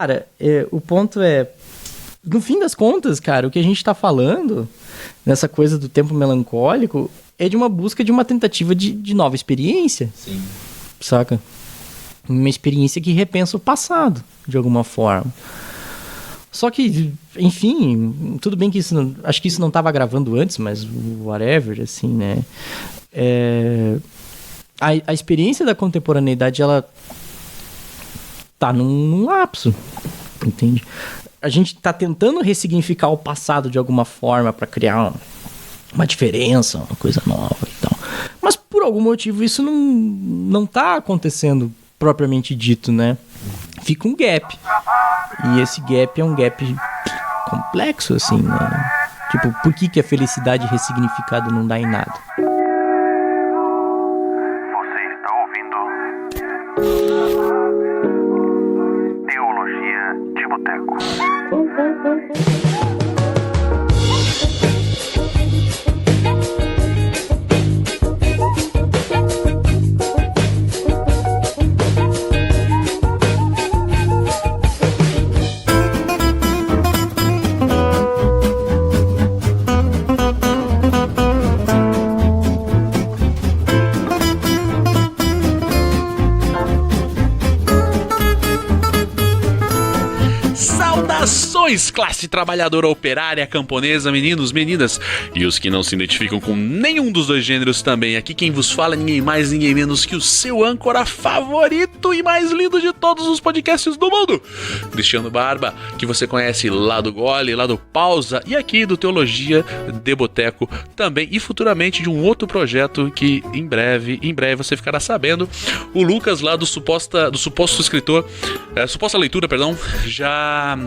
Cara, o ponto é... No fim das contas, cara, o que a gente tá falando nessa coisa do tempo melancólico é de uma busca de uma tentativa de nova experiência. Sim. Saca? Uma experiência que repensa o passado, de alguma forma. Só que, enfim, tudo bem que isso não... Acho que isso não tava gravando antes, mas whatever, assim, né? A experiência da contemporaneidade, ela tá num lapso, entende? A gente tá tentando ressignificar o passado de alguma forma para criar uma diferença, uma coisa nova e tal. Mas por algum motivo isso não tá acontecendo propriamente dito, né? Fica um gap. E esse gap é um gap complexo, assim, né? Tipo, por que a felicidade ressignificada não dá em nada? Você está ouvindo Teologia de Boteco. Saudações, classe trabalhadora, operária, camponesa, meninos, meninas e os que não se identificam com nenhum dos dois gêneros também. Aqui quem vos fala é ninguém mais, ninguém menos que o seu âncora favorito e mais lindo de todos os podcasts do mundo, Cristiano Barba, que você conhece lá do Gole, lá do Pausa e aqui do Teologia de Boteco também, e futuramente de um outro projeto que em breve você ficará sabendo. O Lucas lá do suposto escritor, suposta leitura, perdão, já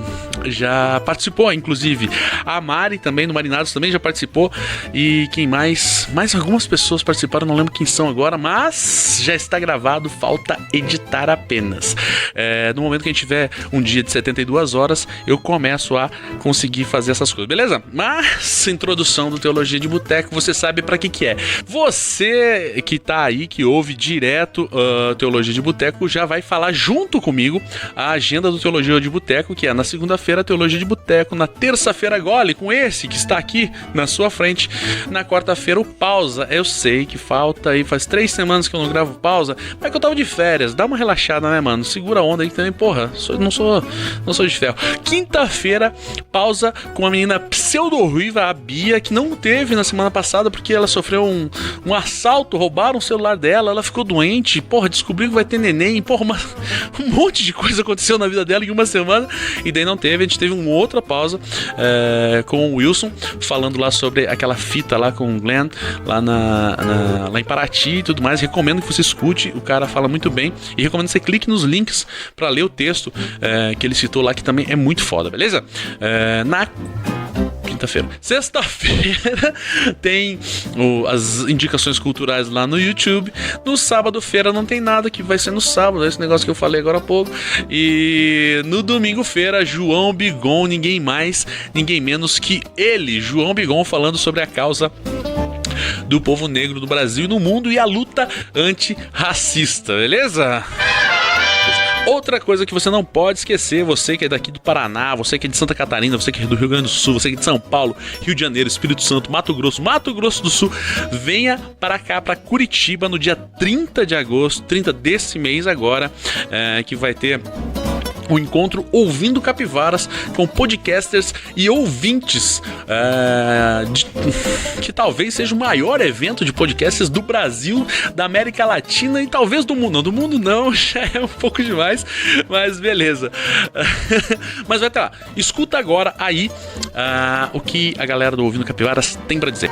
participou, inclusive. A Mari também, do Marinados, também já participou. E quem mais? Mais algumas pessoas participaram, não lembro quem são agora, mas já está gravado, falta editar apenas. No momento que a gente tiver um dia de 72 horas, eu começo a conseguir fazer essas coisas, beleza? Mas, introdução do Teologia de Boteco, você sabe pra que é. Você que tá aí, que ouve direto Teologia de Boteco, já vai falar junto comigo a agenda do Teologia de Boteco, que é na segunda-feira Teologia de Boteco, na terça-feira Gole, com esse que está aqui na sua frente, na quarta-feira o Pausa. Eu sei que falta aí, faz 3 semanas que eu não gravo Pausa, mas que eu tava de férias, dá uma relaxada, né, mano? Segura a onda aí também, porra, não sou de ferro. Quinta-feira, Pausa com a menina pseudo-ruiva, a Bia, que não teve na semana passada porque ela sofreu um assalto, roubaram o celular dela, ela ficou doente, porra, descobriu que vai ter neném, porra, um monte de coisa aconteceu na vida dela em uma semana, e daí não teve. A gente teve uma outra pausa com o Wilson, falando lá sobre aquela fita lá com o Glenn, lá em Paraty e tudo mais. Recomendo que você escute, o cara fala muito bem, e recomendo que você clique nos links pra ler o texto que ele citou lá, que também é muito foda, beleza? Na quinta-feira. Sexta-feira tem as indicações culturais lá no YouTube. No sábado-feira não tem nada, que vai ser no sábado, esse negócio que eu falei agora há pouco. E no domingo-feira, João Bigon, ninguém mais, ninguém menos que ele, João Bigon, falando sobre a causa do povo negro no Brasil e no mundo e a luta antirracista, beleza? Outra coisa que você não pode esquecer, você que é daqui do Paraná, você que é de Santa Catarina, você que é do Rio Grande do Sul, você que é de São Paulo, Rio de Janeiro, Espírito Santo, Mato Grosso do Sul, venha para cá, para Curitiba, no dia 30 de agosto, 30 desse mês agora, que vai ter o encontro Ouvindo Capivaras com podcasters e ouvintes, que talvez seja o maior evento de podcasters do Brasil, da América Latina e talvez do mundo. Não, do mundo não, já é um pouco demais, mas beleza. Mas vai até lá. Escuta agora aí o que a galera do Ouvindo Capivaras tem pra dizer.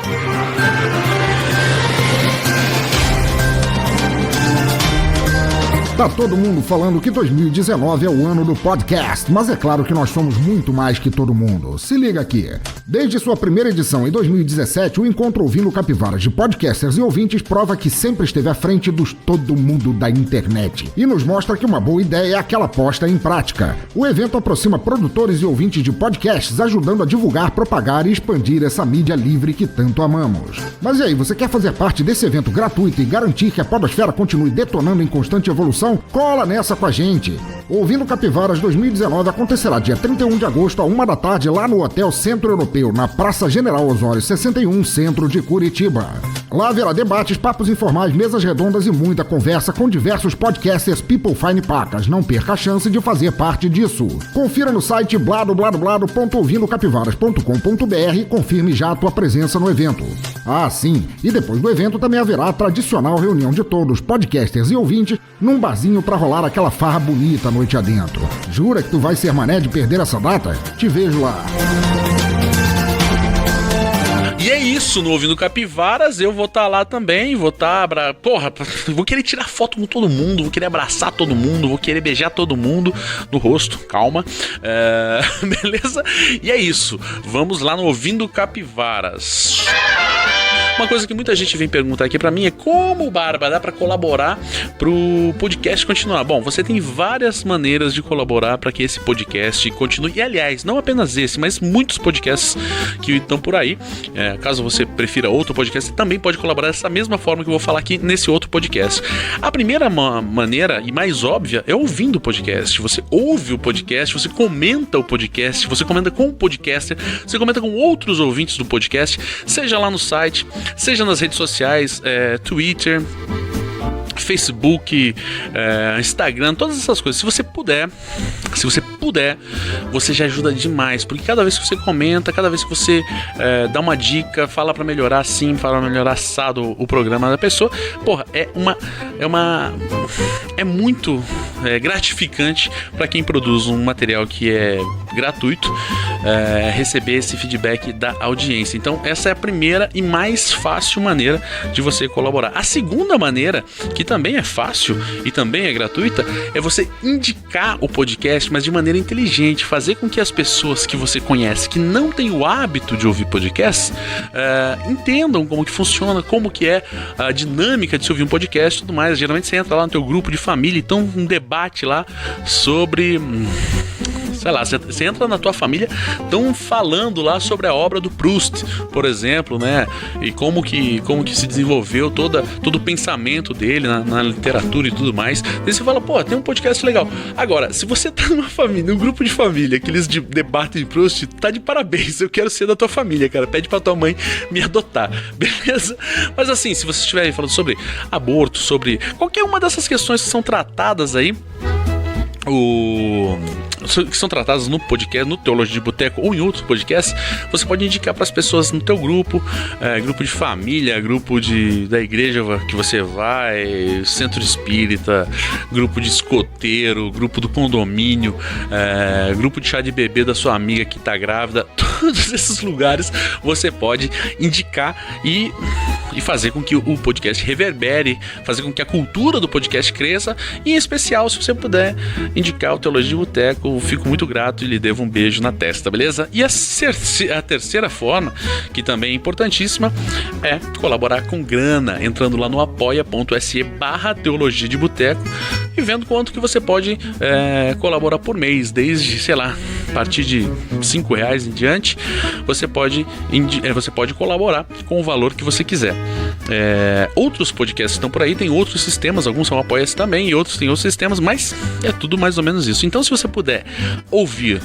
Tá todo mundo falando que 2019 é o ano do podcast, mas é claro que nós somos muito mais que todo mundo. Se liga aqui. Desde sua primeira edição em 2017, o Encontro Ouvindo Capivaras de podcasters e ouvintes prova que sempre esteve à frente dos todo mundo da internet. E nos mostra que uma boa ideia é aquela posta em prática. O evento aproxima produtores e ouvintes de podcasts, ajudando a divulgar, propagar e expandir essa mídia livre que tanto amamos. Mas e aí, você quer fazer parte desse evento gratuito e garantir que a podosfera continue detonando em constante evolução? Então, cola nessa com a gente. Ouvindo Capivaras 2019 acontecerá dia 31 de agosto, à 1 da tarde, lá no Hotel Centro Europeu, na Praça General Osório 61, centro de Curitiba. Lá haverá debates, papos informais, mesas redondas e muita conversa com diversos podcasters People Fine Pacas. Não perca a chance de fazer parte disso. Confira no site bladobladoblado.ouvindocapivaras.com.br e confirme já a tua presença no evento. Ah, sim, e depois do evento também haverá a tradicional reunião de todos, podcasters e ouvintes, num barzinho pra rolar aquela farra bonita noite adentro. Jura que tu vai ser mané de perder essa data? Te vejo lá. E é isso, no Ouvindo Capivaras, eu vou estar lá também, vou vou querer tirar foto com todo mundo, vou querer abraçar todo mundo, vou querer beijar todo mundo no rosto, calma, beleza? E é isso, vamos lá no Ouvindo Capivaras. Uma coisa que muita gente vem perguntar aqui pra mim é como, Barba, dá pra colaborar pro podcast continuar? Bom, você tem várias maneiras de colaborar para que esse podcast continue. E, aliás, não apenas esse, mas muitos podcasts que estão por aí. Caso você prefira outro podcast, você também pode colaborar dessa mesma forma que eu vou falar aqui nesse outro podcast. A primeira maneira e mais óbvia é ouvindo o podcast. Você ouve o podcast, você comenta o podcast, você comenta com o podcaster, você comenta com outros ouvintes do podcast, seja lá no site, seja nas redes sociais, Twitter, Facebook, Instagram, todas essas coisas. Se você puder, você já ajuda demais, porque cada vez que você comenta, cada vez que você dá uma dica, fala pra melhorar assim, fala pra melhorar assado o programa da pessoa, porra, é muito gratificante pra quem produz um material que é gratuito, receber esse feedback da audiência. Então essa é a primeira e mais fácil maneira de você colaborar. A segunda maneira, que também é fácil e também é gratuita, é você indicar o podcast, mas de maneira inteligente, fazer com que as pessoas que você conhece, que não têm o hábito de ouvir podcast, entendam como que funciona, como que é a dinâmica de se ouvir um podcast e tudo mais. Geralmente você entra lá no teu grupo de família, então um debate lá sobre... sei lá, você entra na tua família, estão falando lá sobre a obra do Proust, por exemplo, né? E como que se desenvolveu todo o pensamento dele na literatura e tudo mais. Daí você fala, pô, tem um podcast legal. Agora, se você tá numa família, num grupo de família que eles debatem Proust, tá de parabéns, eu quero ser da tua família, cara. Pede pra tua mãe me adotar, beleza? Mas assim, se você estiver falando sobre aborto, sobre qualquer uma dessas questões que são tratadas aí, que são tratadas no podcast, no Teologia de Boteco ou em outros podcasts, você pode indicar para as pessoas no teu grupo, grupo de família, grupo da igreja que você vai, centro espírita, grupo de escoteiro, grupo do condomínio, grupo de chá de bebê da sua amiga que está grávida. Todos esses lugares você pode indicar e fazer com que o podcast reverbere, fazer com que a cultura do podcast cresça, e em especial, se você puder indicar o Teologia de Boteco, eu fico muito grato e lhe devo um beijo na testa, beleza? E a terceira forma, que também é importantíssima, é colaborar com grana, entrando lá no apoia.se/Teologia de Boteco e vendo quanto que você pode colaborar por mês, desde, sei lá, a partir de R$5 em diante, você pode colaborar com o valor que você quiser. Outros podcasts estão por aí, tem outros sistemas, alguns são apoia-se também e outros têm outros sistemas, mas é tudo mais ou menos isso. Então, se você puder ouvir,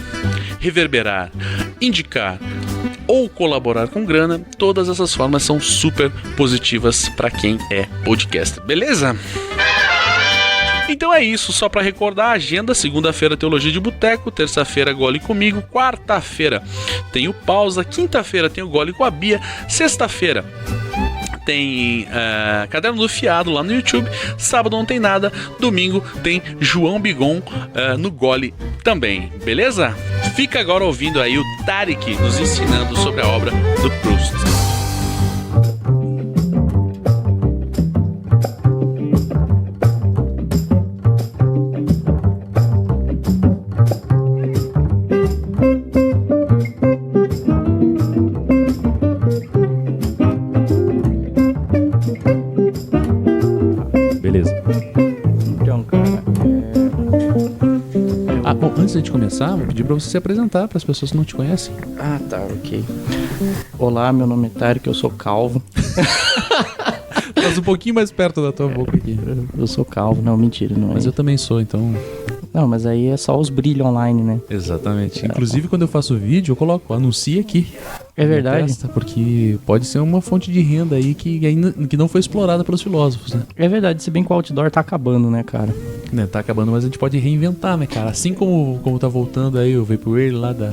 reverberar, indicar ou colaborar com grana, todas essas formas são super positivas para quem é podcaster, beleza? Então é isso, só para recordar a agenda: segunda-feira Teologia de Boteco, terça-feira Gole Comigo, quarta-feira tem o Pausa, quinta-feira tem o Gole com a Bia, sexta-feira tem Caderno do Fiado lá no YouTube, sábado não tem nada, domingo tem João Bigon no Gole também, beleza? Fica agora ouvindo aí o Tarek nos ensinando sobre a obra do Proust. Antes de começar, vou pedir pra você se apresentar para as pessoas que não te conhecem. Ah, tá, ok. Olá, meu nome é Tarek, eu sou calvo. Faz um pouquinho mais perto da tua boca aqui. Eu sou calvo, não, mentira, não é. Mas eu também sou, então... Não, mas aí é só os brilhos online, né? Exatamente. Inclusive, quando eu faço vídeo, eu coloco, anuncie aqui. É verdade? Testa, porque pode ser uma fonte de renda aí que ainda que não foi explorada pelos filósofos, né? É verdade, se bem que o outdoor tá acabando, né, cara? Né, tá acabando, mas a gente pode reinventar, né, cara? Assim como tá voltando aí o Vaporwave lá da...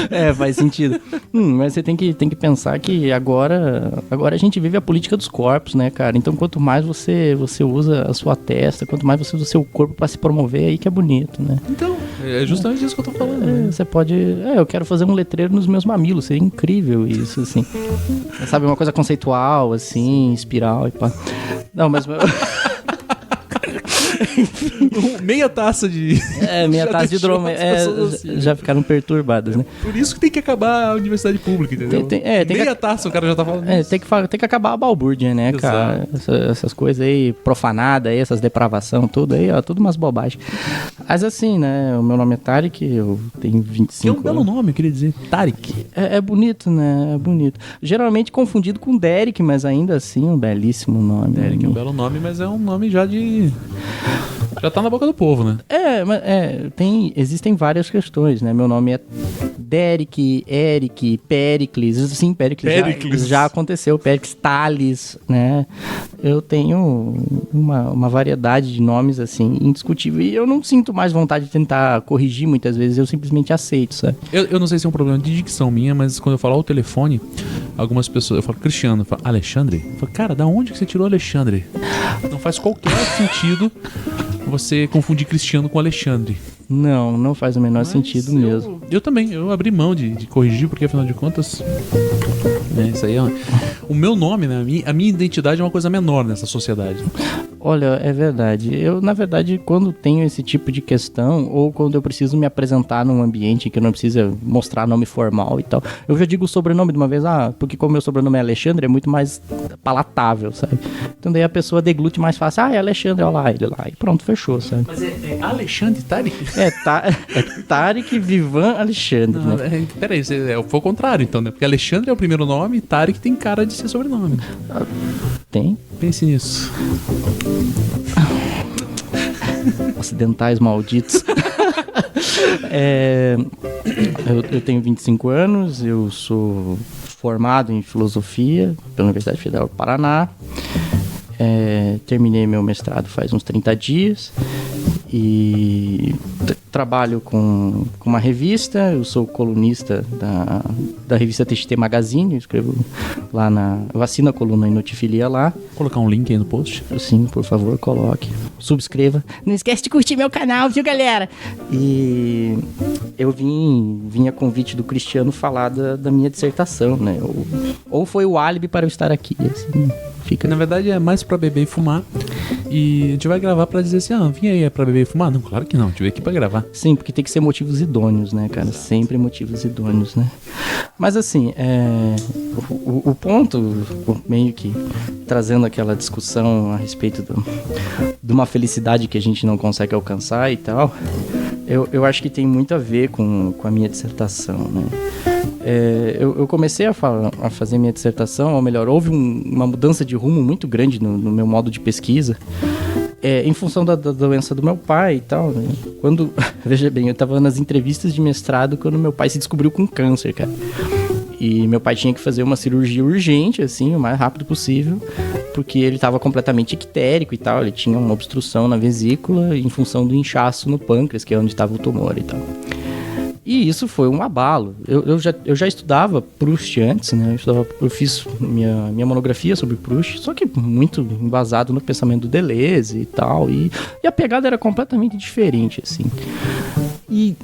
É, faz sentido. Mas você tem que pensar que agora a gente vive a política dos corpos, né, cara? Então, quanto mais você usa a sua testa, quanto mais você usa o seu corpo pra se promover, aí que é bonito, né? Então, é justamente isso que eu tô falando. Né? Você pode... eu quero fazer um letreiro nos meus mamilos, seria incrível isso, assim. Sabe, uma coisa conceitual, assim, espiral e pá. Não, mas... Meia taça de... meia taça de hidromel. Assim, já ficaram perturbadas, né? Por isso que tem que acabar a universidade pública, entendeu? Meia taça, o cara já tá falando isso. Tem que acabar a balbúrdia, né, cara? Essas coisas aí, profanadas aí, essas depravação, tudo aí, ó, tudo umas bobagens. Mas assim, né, o meu nome é Tarek, eu tenho 25 anos. É um belo nome, eu queria dizer, Tarek. É bonito, né, é bonito. Geralmente confundido com Derek, mas ainda assim, um belíssimo nome. Derek é um belo nome, mas é um nome já de... Já tá na boca do povo, né? Existem várias questões, né? Meu nome é Derek, Eric, Pericles. Sim, Pericles. Já aconteceu. Pericles, Thales, né? Eu tenho uma variedade de nomes, assim, indiscutível. E eu não sinto mais vontade de tentar corrigir muitas vezes. Eu simplesmente aceito, sabe? Eu não sei se é um problema de dicção minha, mas quando eu falo ao telefone, algumas pessoas... Eu falo Cristiano, eu falo Alexandre? Eu falo, cara, da onde que você tirou Alexandre? Não faz qualquer sentido você confundir Cristiano com Alexandre. Não faz o menor sentido mesmo. Eu também, eu abri mão de corrigir, porque afinal de contas... isso aí o meu nome, né? A minha identidade é uma coisa menor nessa sociedade. Olha, é verdade. Eu, na verdade, quando tenho esse tipo de questão, ou quando eu preciso me apresentar num ambiente que eu não precisa mostrar nome formal e tal, eu já digo o sobrenome de uma vez, porque como meu sobrenome é Alexandre, é muito mais palatável, sabe? Então daí a pessoa deglute mais fácil, é Alexandre, olha lá, ele lá, e pronto, fechou, sabe? Mas é Alexandre Tarek? É Tarek Vivan Alexandre, não, né? Peraí, foi o contrário então, né? Porque Alexandre é o primeiro nome e Tarek tem cara de ser sobrenome. Tem? Pense nisso. Ocidentais malditos. Eu tenho 25 anos, eu sou formado em filosofia pela Universidade Federal do Paraná. Terminei meu mestrado faz uns 30 dias e trabalho com uma revista. Eu sou colunista da revista TXT Magazine, eu escrevo lá eu assino a coluna em Notifilia lá. Vou colocar um link aí no post. Sim, por favor, coloque. Subscreva. Não esquece de curtir meu canal, viu, galera? E eu vim a convite do Cristiano falar da minha dissertação, né? Ou foi o álibi para eu estar aqui, assim... Na verdade é mais pra beber e fumar. E a gente vai gravar pra dizer assim, vim aí, é pra beber e fumar? Não, claro que não, a gente veio aqui pra gravar. Sim, porque tem que ser motivos idôneos, né, cara? Exato. Sempre motivos idôneos, né? Mas assim, o ponto, meio que trazendo aquela discussão a respeito de uma felicidade que a gente não consegue alcançar e tal, eu acho que tem muito a ver com a minha dissertação, né? Eu comecei a fazer minha dissertação, ou melhor, houve uma mudança de rumo muito grande no meu modo de pesquisa, em função da doença do meu pai e tal, né? Veja bem, eu estava nas entrevistas de mestrado quando meu pai se descobriu com câncer, cara. E meu pai tinha que fazer uma cirurgia urgente, assim, o mais rápido possível, porque ele estava completamente ictérico e tal, ele tinha uma obstrução na vesícula em função do inchaço no pâncreas, que é onde estava o tumor e tal. E isso foi um abalo. Eu já estudava Proust antes, né? Eu fiz minha monografia sobre Proust, só que muito embasado no pensamento do Deleuze e tal. E a pegada era completamente diferente, assim. E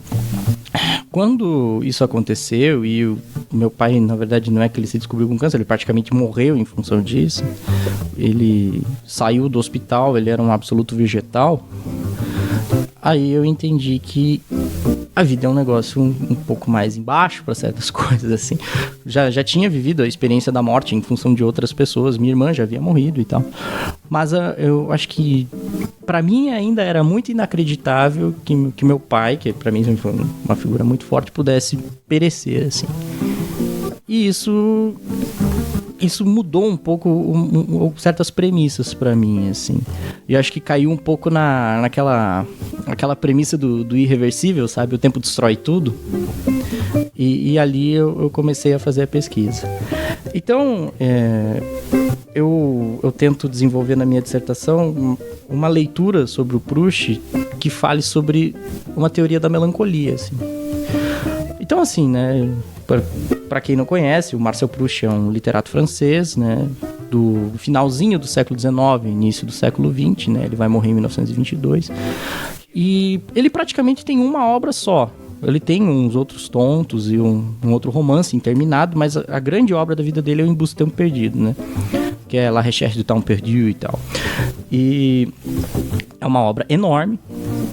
quando isso aconteceu, e o meu pai, na verdade, não é que ele se descobriu com câncer, ele praticamente morreu em função disso. Ele saiu do hospital, ele era um absoluto vegetal. Aí eu entendi que a vida é um negócio um pouco mais embaixo para certas coisas, assim. Já tinha vivido a experiência da morte em função de outras pessoas. Minha irmã já havia morrido e tal. Mas eu acho que, para mim, ainda era muito inacreditável que meu pai, que para mim foi uma figura muito forte, pudesse perecer, assim. E isso isso mudou um pouco certas premissas pra mim, assim. E acho que caiu um pouco naquela premissa do irreversível, sabe? O tempo destrói tudo. E ali eu comecei a fazer a pesquisa. Então, eu tento desenvolver na minha dissertação uma leitura sobre o Proust que fale sobre uma teoria da melancolia, assim. Então, assim, né, para quem não conhece, o Marcel Proust é um literato francês, né, do finalzinho do século XIX, início do século XX, né, ele vai morrer em 1922, e ele praticamente tem uma obra só. Ele tem uns outros tontos e um outro romance interminado, mas a grande obra da vida dele é o Em Busca do Tempo Perdido, né, que é La Recherche du Temps Perdu e tal. E é uma obra enorme,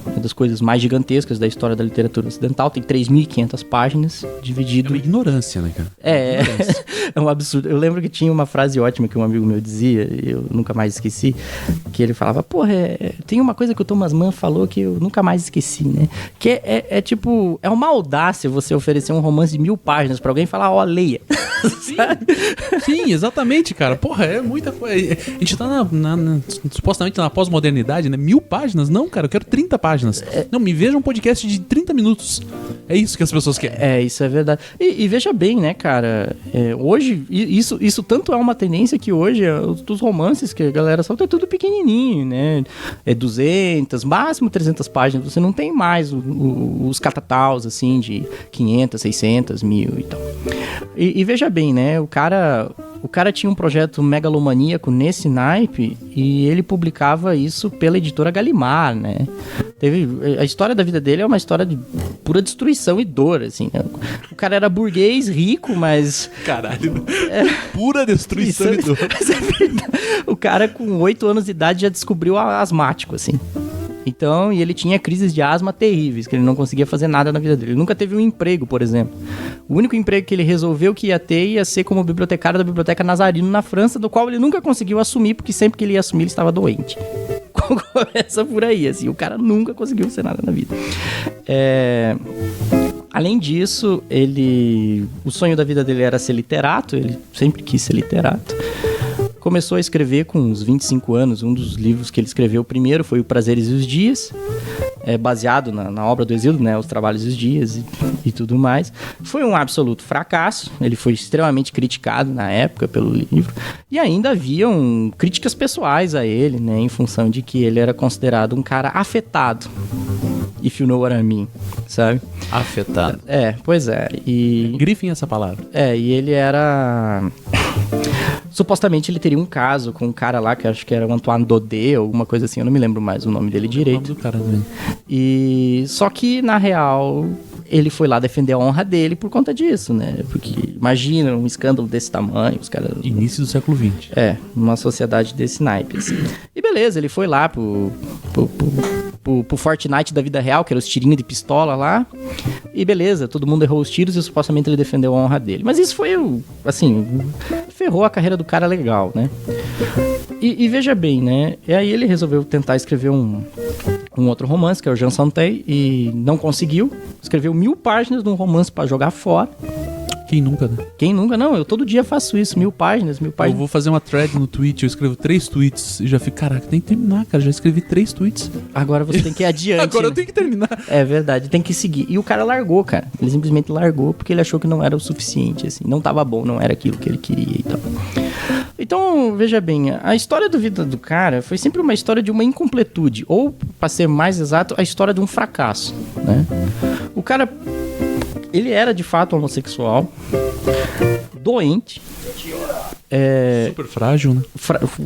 uma das coisas mais gigantescas da história da literatura ocidental, tem 3.500 páginas, dividido... É uma ignorância, né, cara? É um absurdo. Eu lembro que tinha uma frase ótima que um amigo meu dizia, e eu nunca mais esqueci, que ele falava, porra, tem uma coisa que o Thomas Mann falou que eu nunca mais esqueci, né? Que é tipo, é uma audácia você oferecer um romance de 1.000 páginas pra alguém e falar, ó, leia. Sim, exatamente, cara. Porra, é muita coisa. A gente tá supostamente na pós-modernidade, né? 1.000 páginas? Não, cara, eu quero 30 páginas. Não, me veja um podcast de 30 minutos. É isso que as pessoas querem. Isso é verdade. E veja bem, né, cara, hoje, isso tanto é uma tendência que hoje, os romances que a galera solta é tudo pequenininho, né? É 200, máximo 300 páginas. Você não tem mais os catataus, assim, de 500, 600, 1.000 e tal. E veja bem, né, o cara tinha um projeto megalomaníaco nesse naipe e ele publicava isso pela editora Gallimard, né? A história da vida dele é uma história de pura destruição e dor, assim, né? O cara era burguês, rico, mas... Caralho, pura destruição e dor. O cara com 8 anos de idade já descobriu asmático, assim. Então, e ele tinha crises de asma terríveis, que ele não conseguia fazer nada na vida dele. Ele nunca teve um emprego, por exemplo. O único emprego que ele resolveu que ia ter ia ser como bibliotecário da Biblioteca Nazarino na França, do qual ele nunca conseguiu assumir, porque sempre que ele ia assumir ele estava doente. Começa por aí, assim, o cara nunca conseguiu ser nada na vida. Além disso, o sonho da vida dele era ser literato, ele sempre quis ser literato. Começou a escrever com uns 25 anos. Um dos livros que ele escreveu primeiro foi O Prazeres e os Dias, baseado na obra do Hesíodo, né, Os Trabalhos e os Dias e tudo mais. Foi um absoluto fracasso. Ele foi extremamente criticado na época pelo livro. E ainda haviam críticas pessoais a ele, né, em função de que ele era considerado um cara afetado. If you know what I mean, sabe? Afetado. Pois é. Grifem essa palavra. E ele era... Supostamente ele teria um caso com um cara lá, que acho que era o Antoine Daudet, ou alguma coisa assim, eu não me lembro mais o nome dele direito. O nome do cara também. Só que, na real, ele foi lá defender a honra dele por conta disso, né? Porque imagina um escândalo desse tamanho, os caras... Início do século XX. Numa sociedade desse naipe, assim. E beleza, ele foi lá pro Fortnite da vida real, que era os tirinhos de pistola lá. E beleza, todo mundo errou os tiros e supostamente ele defendeu a honra dele. Mas isso foi, assim, ferrou a carreira do cara legal, né? E veja bem, né? E aí ele resolveu tentar escrever um outro romance, que é o Jean Santei, e não conseguiu. Escreveu 1.000 páginas de um romance pra jogar fora. Quem nunca, né? Quem nunca? Não, eu todo dia faço isso, 1.000 páginas. Eu vou fazer uma thread no tweet, eu escrevo 3 tweets e já fico, caraca, tem que terminar, cara, já escrevi 3 tweets. Agora você tem que ir adiante. Agora né? eu tenho que terminar. É verdade, tem que seguir. E o cara largou, cara. Ele simplesmente largou porque ele achou que não era o suficiente, assim. Não tava bom, não era aquilo que ele queria e tal. Então, veja bem, a história da vida do cara foi sempre uma história de uma incompletude, ou, para ser mais exato, a história de um fracasso, né? O cara, ele era de fato homossexual, doente, super frágil, né?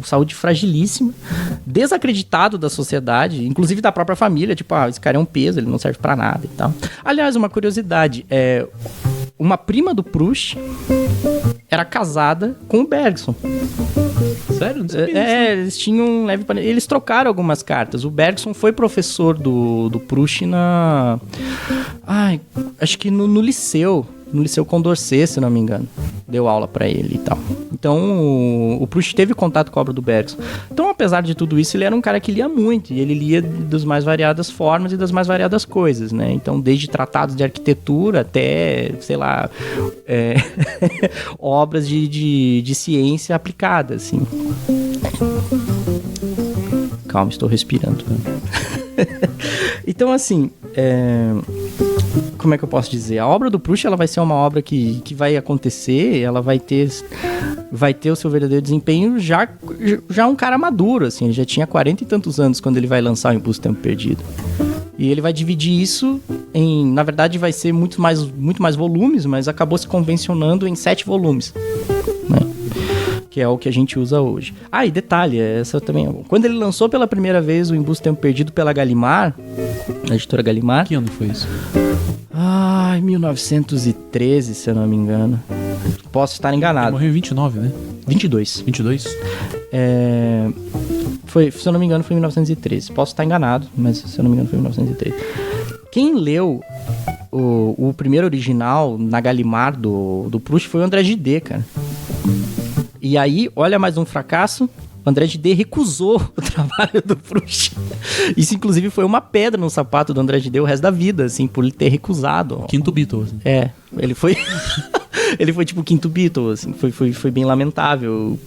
Saúde fragilíssima, desacreditado da sociedade, inclusive da própria família, tipo, esse cara é um peso, ele não serve pra nada e tal. Aliás, uma curiosidade, uma prima do Proust era casada com o Bergson. Sério? Não sabia eles tinham um leve... Eles trocaram algumas cartas. O Bergson foi professor do Proust acho que no liceu. No Liceu Condorcet, se não me engano. Deu aula pra ele e tal. Então, o Proust teve contato com a obra do Bergson. Então, apesar de tudo isso, ele era um cara que lia muito. E ele lia das mais variadas formas e das mais variadas coisas, né? Então, desde tratados de arquitetura até, sei lá, obras de ciência aplicada, assim. Calma, estou respirando. Então, assim, como é que eu posso dizer? A obra do Proust, ela vai ser uma obra que vai acontecer, ela vai ter o seu verdadeiro desempenho já um cara maduro, assim. Ele já tinha 40 e tantos anos quando ele vai lançar o Impulso do Tempo Perdido. E ele vai dividir isso na verdade vai ser muito mais volumes, mas acabou se convencionando em 7 volumes, né? Que é o que a gente usa hoje. Ah, e detalhe, essa também é bom. Quando ele lançou pela primeira vez o Impulso do Tempo Perdido pela Gallimard, a editora Gallimard... Que ano foi isso? 1913, se eu não me engano. Posso estar enganado. Ele morreu em 29, né? 22. 22? Se eu não me engano, foi em 1913. Posso estar enganado, mas se eu não me engano, foi em 1913. Quem leu o primeiro original na Gallimard do Proust foi o André Gide, cara. E aí, olha mais um fracasso, o André Gide recusou o trabalho do Proust. Isso, inclusive, foi uma pedra no sapato do André Gide o resto da vida, assim, por ele ter recusado. Quinto Beatle. Assim. Ele foi... ele foi tipo o quinto Beatle, assim, foi bem lamentável.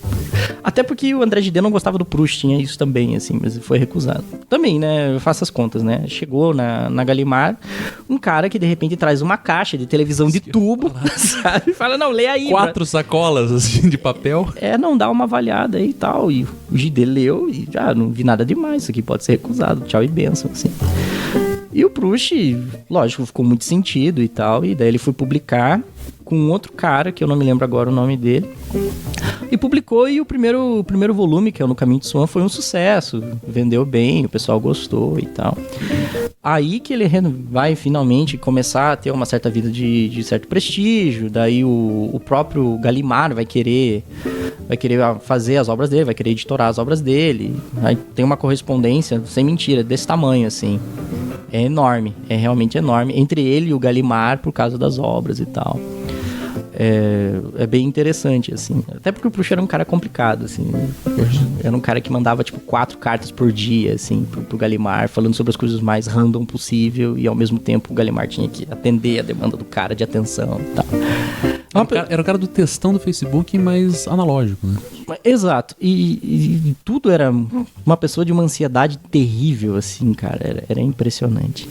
Até porque o André Gide não gostava do Proust, tinha isso também, assim, mas foi recusado. Também, né, eu faço as contas, né, chegou na Gallimard um cara que de repente traz uma caixa de televisão de tubo, sabe, fala, não, lê aí. 4 sacolas, assim, de papel. Não, dá uma avaliada aí e tal, e o Gide leu e já não vi nada demais, isso aqui pode ser recusado, tchau e bênção, assim. E o Proust, lógico, ficou muito sentido e tal, e daí ele foi publicar com um outro cara, que eu não me lembro agora o nome dele, e publicou, e o primeiro volume, que é o No Caminho de Swan, foi um sucesso, vendeu bem, o pessoal gostou e tal. Aí que ele vai finalmente começar a ter uma certa vida de certo prestígio, daí o próprio Gallimard vai querer fazer as obras dele, vai querer editorar as obras dele, aí tem uma correspondência, sem mentira, desse tamanho, assim. É enorme, é realmente enorme, entre ele e o Gallimard por causa das obras e tal. É bem interessante, assim. Até porque o Proust era um cara complicado, assim. Era um cara que mandava, tipo, 4 cartas por dia, assim, pro Gallimard, falando sobre as coisas mais random possível, e ao mesmo tempo o Gallimard tinha que atender a demanda do cara de atenção e tal. Era o cara do textão do Facebook, mas analógico, né? Exato. E tudo era uma pessoa de uma ansiedade terrível, assim, cara. Era impressionante.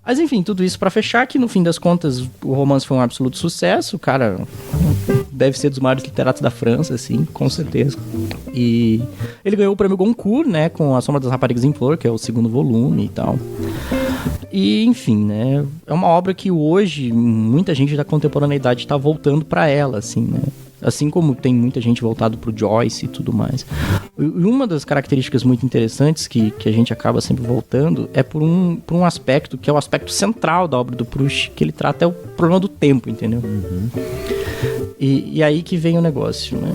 Mas enfim, tudo isso pra fechar, que no fim das contas o romance foi um absoluto sucesso. O cara deve ser dos maiores literatos da França, assim, com certeza. E ele ganhou o prêmio Goncourt, né, com A Sombra das Raparigas em Flor, que é o 2º volume e tal. E, enfim, né, é uma obra que hoje muita gente da contemporaneidade tá voltando pra ela, assim, né. Assim como tem muita gente voltado pro Joyce e tudo mais. E uma das características muito interessantes que a gente acaba sempre voltando é por um aspecto que é o aspecto central da obra do Proust, que ele trata é o problema do tempo, entendeu? Uhum. E aí que vem o negócio, né?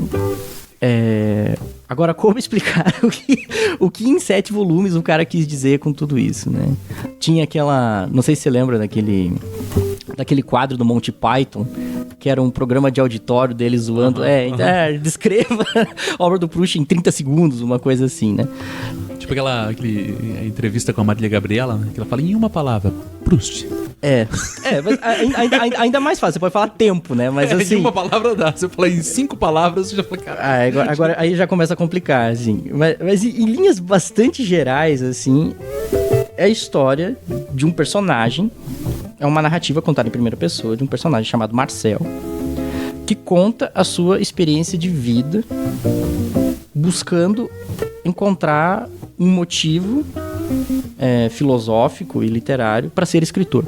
Agora, como explicar o que em 7 volumes o cara quis dizer com tudo isso, né? Tinha aquela... Não sei se você lembra daquele quadro do Monty Python, que era um programa de auditório dele zoando. Descreva a obra do Proust em 30 segundos, uma coisa assim, né? Tipo aquela entrevista com a Marília Gabriela, né? Que ela fala em uma palavra, Proust. Mas ainda mais fácil, você pode falar tempo, né? Mas assim... Em uma palavra dá, se eu falar em 5 palavras, você já fala, caralho. Agora aí já começa a complicar, assim. Mas em linhas bastante gerais, assim, é a história de um personagem. É uma narrativa contada em primeira pessoa de um personagem chamado Marcel, que conta a sua experiência de vida buscando encontrar um motivo filosófico e literário para ser escritor.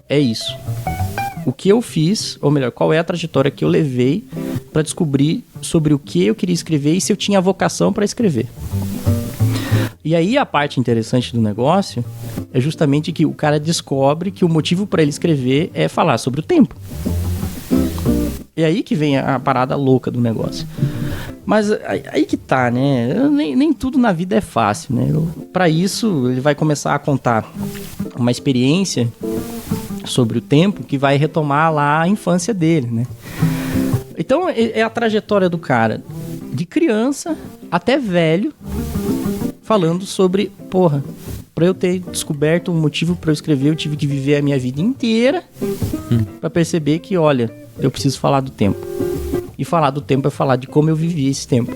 É isso. O que eu fiz, ou melhor, qual é a trajetória que eu levei para descobrir sobre o que eu queria escrever e se eu tinha vocação para escrever. E aí a parte interessante do negócio é justamente que o cara descobre que o motivo para ele escrever é falar sobre o tempo. E aí que vem a parada louca do negócio. Mas aí que tá, né? Nem tudo na vida é fácil, né? Para isso, ele vai começar a contar uma experiência sobre o tempo que vai retomar lá a infância dele, né? Então, é a trajetória do cara, de criança até velho, falando sobre, porra, pra eu ter descoberto um motivo pra eu escrever, eu tive que viver a minha vida inteira pra perceber que, olha, eu preciso falar do tempo. E falar do tempo é falar de como eu vivi esse tempo.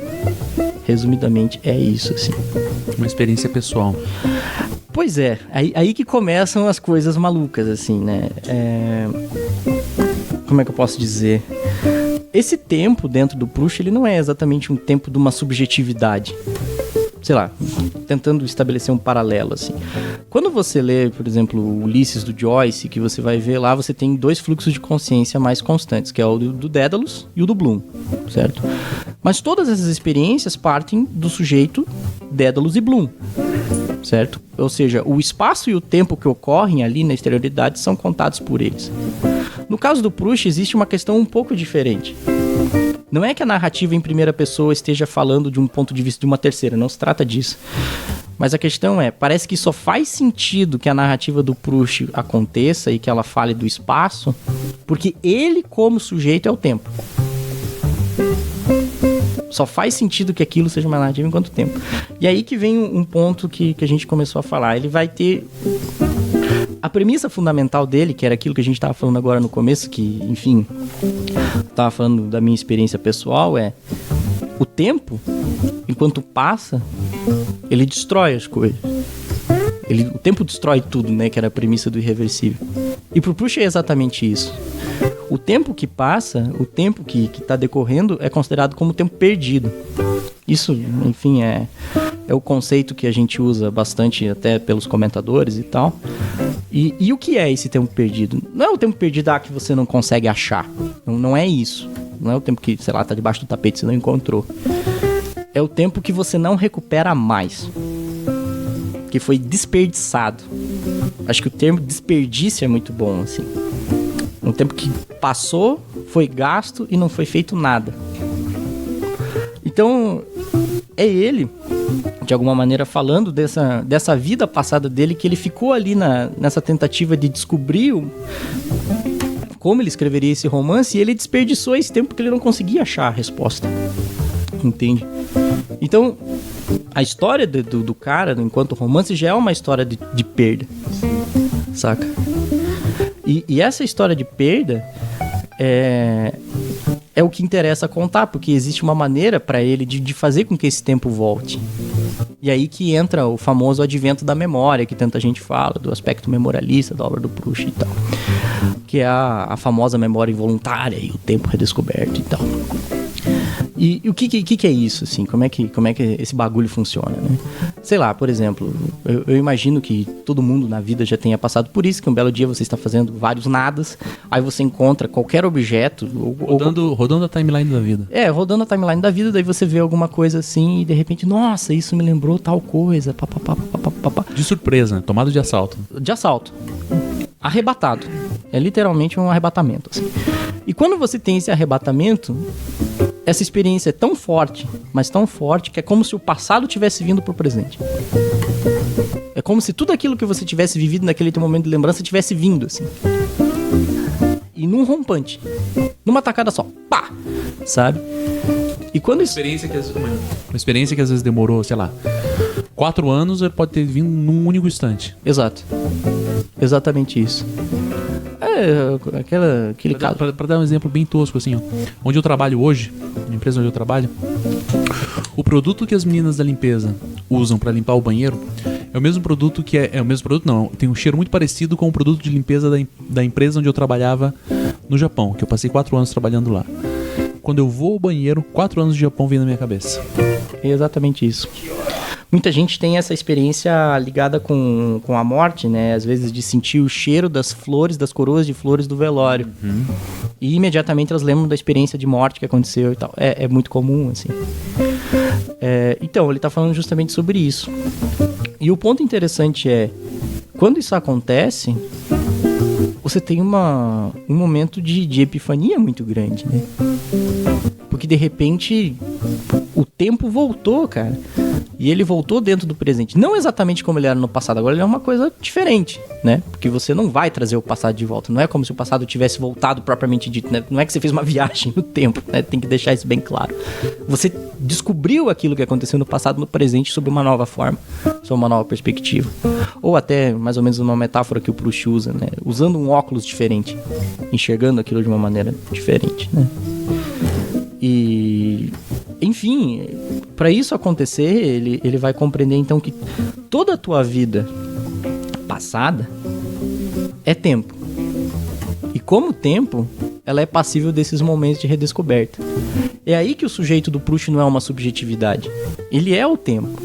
Resumidamente, é isso, assim. Uma experiência pessoal. Pois é, aí que começam as coisas malucas, assim, né? Como é que eu posso dizer? Esse tempo dentro do Proust, ele não é exatamente um tempo de uma subjetividade. Sei lá, tentando estabelecer um paralelo, assim. Quando você lê, por exemplo, o Ulisses do Joyce, que você vai ver lá, você tem 2 fluxos de consciência mais constantes, que é o do Dédalus e o do Bloom, certo? Mas todas essas experiências partem do sujeito Dédalus e Bloom, certo? Ou seja, o espaço e o tempo que ocorrem ali na exterioridade são contados por eles. No caso do Proust, existe uma questão um pouco diferente. Não é que a narrativa em primeira pessoa esteja falando de um ponto de vista de uma terceira, não se trata disso. Mas a questão é, parece que só faz sentido que a narrativa do Proust aconteça e que ela fale do espaço, porque ele, como sujeito, é o tempo. Só faz sentido que aquilo seja uma narrativa enquanto tempo. E aí que vem um ponto que a gente começou a falar. Ele vai ter... A premissa fundamental dele, que era aquilo que a gente estava falando agora no começo, que, enfim, estava falando da minha experiência pessoal, é o tempo, enquanto passa, ele destrói as coisas. O tempo destrói tudo, né? Que era a premissa do irreversível. E pro Proust é exatamente isso. O tempo que passa, o tempo que está decorrendo, é considerado como tempo perdido. Isso, enfim, é o conceito que a gente usa bastante até pelos comentadores e tal. E o que é esse tempo perdido? Não é o tempo perdido que você não consegue achar. Não é isso. Não é o tempo que, sei lá, tá debaixo do tapete e você não encontrou. É o tempo que você não recupera mais. Que foi desperdiçado. Acho que o termo desperdício é muito bom, assim. Um tempo que passou, foi gasto e não foi feito nada. Então, é ele, de alguma maneira, falando dessa vida passada dele, que ele ficou ali nessa tentativa de descobrir como ele escreveria esse romance, e ele desperdiçou esse tempo porque ele não conseguia achar a resposta. Entende? Então, a história do cara, enquanto romance, já é uma história de perda. Saca? E essa história de perda é o que interessa contar, porque existe uma maneira para ele de fazer com que esse tempo volte. E aí que entra o famoso advento da memória, que tanta gente fala, do aspecto memorialista da obra do Proust e tal. Que é a famosa memória involuntária e o tempo redescoberto e tal. E o que é isso, assim? Como é que esse bagulho funciona, né? Sei lá, por exemplo, eu imagino que todo mundo na vida já tenha passado por isso, que um belo dia você está fazendo vários nadas, aí você encontra qualquer objeto... Rodando a timeline da vida. Rodando a timeline da vida, daí você vê alguma coisa assim e de repente, nossa, isso me lembrou tal coisa, papapá. De surpresa, né? Tomado de assalto. De assalto. Arrebatado. É literalmente um arrebatamento, assim. E quando você tem esse arrebatamento... Essa experiência é tão forte, mas tão forte, que é como se o passado tivesse vindo pro presente. É como se tudo aquilo que você tivesse vivido naquele teu momento de lembrança tivesse vindo, assim. E num rompante. Numa tacada só. Pá! Sabe? E quando isso... Uma experiência que às vezes demorou, sei lá, 4 anos, ele pode ter vindo num único instante. Exato. Exatamente isso. Aquele caso. Pra dar um exemplo bem tosco, assim, ó. Onde eu trabalho hoje, na empresa onde eu trabalho, o produto que as meninas da limpeza usam pra limpar o banheiro é o mesmo produto que é o mesmo produto, não. Tem um cheiro muito parecido com o produto de limpeza da empresa onde eu trabalhava no Japão, que eu passei 4 anos trabalhando lá. Quando eu vou ao banheiro, 4 anos de Japão vem na minha cabeça. É exatamente isso. Muita gente tem essa experiência ligada com a morte, né? Às vezes de sentir o cheiro das flores, das coroas de flores do velório. Uhum. E imediatamente elas lembram da experiência de morte que aconteceu e tal. É muito comum, assim. Então, ele tá falando justamente sobre isso. E o ponto interessante é, quando isso acontece, você tem um momento de epifania muito grande, né? Porque de repente o tempo voltou, cara. E ele voltou dentro do presente. Não exatamente como ele era no passado, agora ele é uma coisa diferente, né? Porque você não vai trazer o passado de volta. Não é como se o passado tivesse voltado propriamente dito, né? Não é que você fez uma viagem no tempo, né? Tem que deixar isso bem claro. Você descobriu aquilo que aconteceu no passado no presente sob uma nova forma, sob uma nova perspectiva. Ou até, mais ou menos, uma metáfora que o Proust usa, né? Usando um óculos diferente, enxergando aquilo de uma maneira diferente, né? E, enfim, para isso acontecer, ele vai compreender então que toda a tua vida passada é tempo. E como tempo, ela é passível desses momentos de redescoberta. É aí que o sujeito do Proust não é uma subjetividade. Ele é o tempo.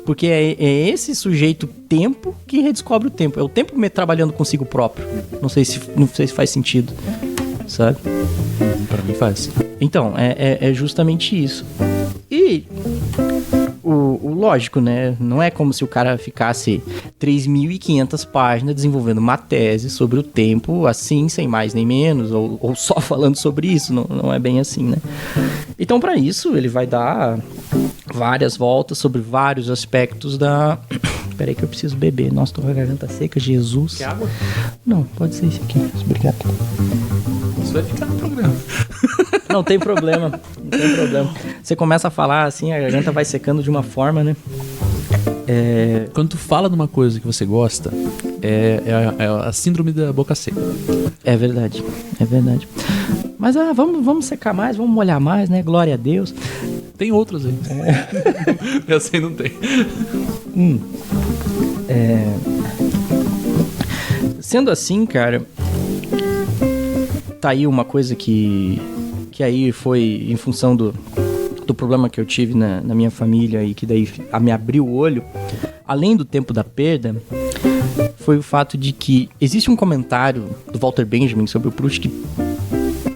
Porque é esse sujeito tempo que redescobre o tempo. É o tempo trabalhando consigo próprio. Não sei se faz sentido, sabe? Pra mim faz. Então, é justamente isso. E o lógico, né? Não é como se o cara ficasse 3.500 páginas desenvolvendo uma tese sobre o tempo, assim, sem mais nem menos, ou só falando sobre isso. Não é bem assim, né? Então, para isso, ele vai dar várias voltas sobre vários aspectos da... Peraí que eu preciso beber. Nossa, tô com a garganta seca, Jesus. Quer água? Não, pode ser isso aqui. Obrigado. Isso vai ficar no programa. Não tem problema, não tem problema. Você começa a falar assim, a garganta vai secando de uma forma, né? Quando tu fala de uma coisa que você gosta, é a síndrome da boca seca. É verdade, é verdade. Mas vamos secar mais, vamos molhar mais, né? Glória a Deus. Tem outras aí. Essa aí não tem. Sendo assim, cara, tá aí uma coisa que aí foi em função do problema que eu tive na minha família e que daí me abriu o olho, além do tempo da perda, foi o fato de que existe um comentário do Walter Benjamin sobre o Proust que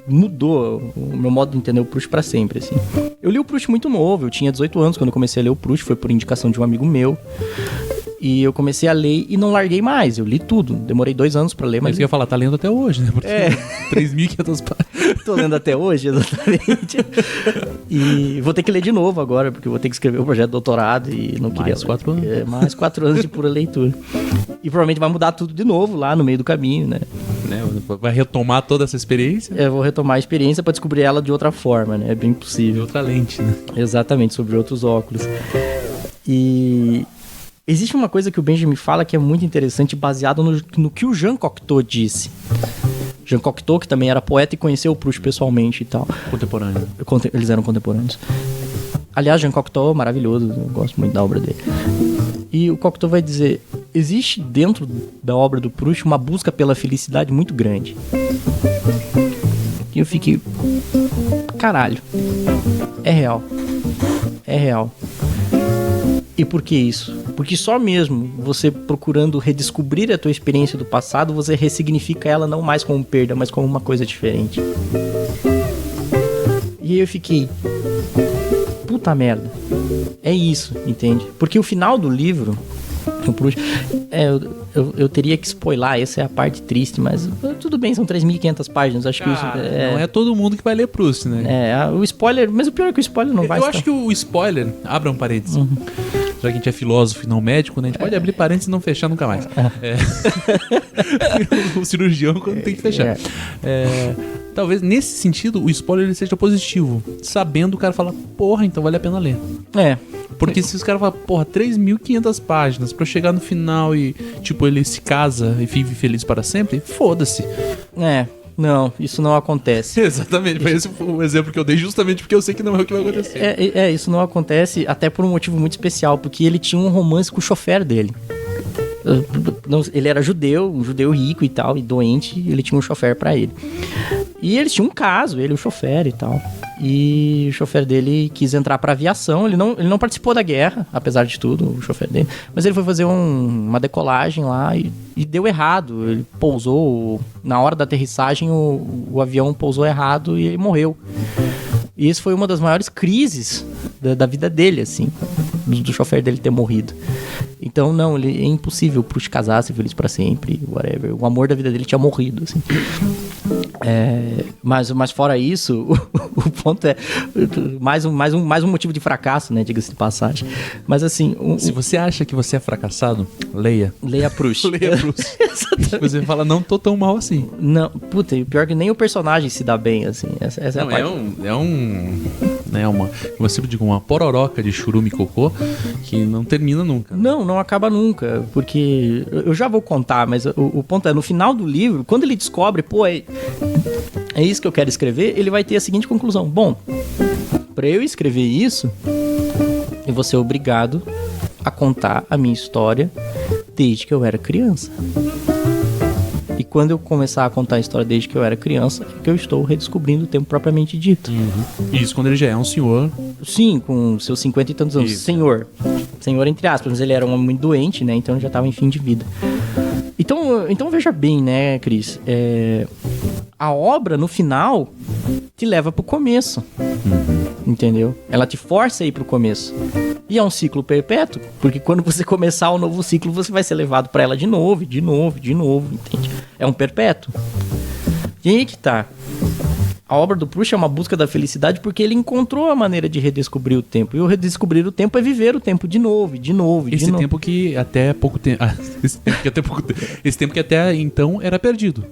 mudou o meu modo de entender o Proust pra sempre, assim. Eu li o Proust muito novo, eu tinha 18 anos quando eu comecei a ler o Proust, foi por indicação de um amigo meu. E eu comecei a ler e não larguei mais. Eu li tudo. Demorei 2 anos pra ler, mas... Mas eu ia falar, tá lendo até hoje, né? Porque 3.500 páginas. Tô lendo até hoje, exatamente. E vou ter que ler de novo agora, porque eu vou ter que escrever o projeto de doutorado e não queria... Mais 4 anos. Mais 4 anos de pura leitura. E provavelmente vai mudar tudo de novo lá no meio do caminho, né? Vai retomar toda essa experiência? Eu vou retomar a experiência pra descobrir ela de outra forma, né? É bem possível. De outra lente, né? Exatamente, sobre outros óculos. E... existe uma coisa que o Benjamin fala que é muito interessante, baseado no que o Jean Cocteau disse. Jean Cocteau, que também era poeta e conheceu o Proust pessoalmente e tal. Contemporâneo. Eles eram contemporâneos. Aliás, Jean Cocteau é maravilhoso, eu gosto muito da obra dele. E o Cocteau vai dizer, existe dentro da obra do Proust uma busca pela felicidade muito grande. E eu fiquei, caralho, é real. É real. E por que isso? Porque só mesmo você procurando redescobrir a tua experiência do passado, você ressignifica ela não mais como perda, mas como uma coisa diferente. E aí eu fiquei... puta merda. É isso, entende? Porque o final do livro... eu teria que spoiler, essa é a parte triste, mas tudo bem, são 3.500 páginas, acho que isso não é todo mundo que vai ler Proust, né? O spoiler, mas o pior é que o spoiler não vai Eu acho que o spoiler, abra um parênteses, já que a gente é filósofo e não médico, né? A gente pode abrir parênteses e não fechar nunca mais. O cirurgião quando tem que fechar. Talvez nesse sentido o spoiler ele seja positivo, sabendo o cara falar, porra, então vale a pena ler. Porque se os caras falam, porra, 3.500 páginas pra eu chegar no final e, tipo, ele se casa e vive feliz para sempre, foda-se. Não, isso não acontece. Exatamente, foi esse o exemplo que eu dei justamente porque eu sei que não é o que vai acontecer. Isso não acontece até por um motivo muito especial, porque ele tinha um romance com o chofer dele. Ele era judeu, um judeu rico e tal, e doente, e ele tinha um chofer pra ele. E eles tinham um caso, ele e o chofer e tal. E o chofer dele quis entrar pra aviação, ele não participou da guerra, apesar de tudo, o chofer dele. Mas ele foi fazer uma decolagem lá e deu errado. Ele pousou, na hora da aterrissagem o avião pousou errado e ele morreu. E isso foi uma das maiores crises da vida dele, assim, do chofer dele ter morrido. Então, não, é impossível Proust casar, ser feliz pra sempre, whatever. O amor da vida dele tinha morrido, assim. Mas fora isso, o ponto é mais um motivo de fracasso, né? Diga-se de passagem. Mas assim... Se você acha que você é fracassado, leia. Leia Proust. Leia Proust. Você fala, não tô tão mal assim. Não, puta, e o pior é que nem o personagem se dá bem, assim. Essa é a parte. Como eu sempre digo, uma pororoca de churume e cocô que não termina nunca. Não acaba nunca, porque eu já vou contar, mas o ponto é, no final do livro, quando ele descobre, pô, é isso que eu quero escrever, ele vai ter a seguinte conclusão. Bom, pra eu escrever isso, eu vou ser obrigado a contar a minha história desde que eu era criança. E quando eu começar a contar a história desde que eu era criança, é que eu estou redescobrindo o tempo propriamente dito. Isso quando ele já é um senhor. Sim, com seus 50 e tantos anos. Isso. Senhor entre aspas, mas ele era um homem muito doente, né? Então ele já estava em fim de vida. Então veja bem, né, Cris? A obra, no final, te leva pro começo. Entendeu? Ela te força a ir pro começo. E é um ciclo perpétuo, porque quando você começar o novo ciclo, você vai ser levado pra ela de novo, entende? É um perpétuo. E aí que tá. A obra do Proust é uma busca da felicidade porque ele encontrou a maneira de redescobrir o tempo. E o redescobrir o tempo é viver o tempo de novo. Esse tempo que até pouco tempo... Esse tempo que até então era perdido.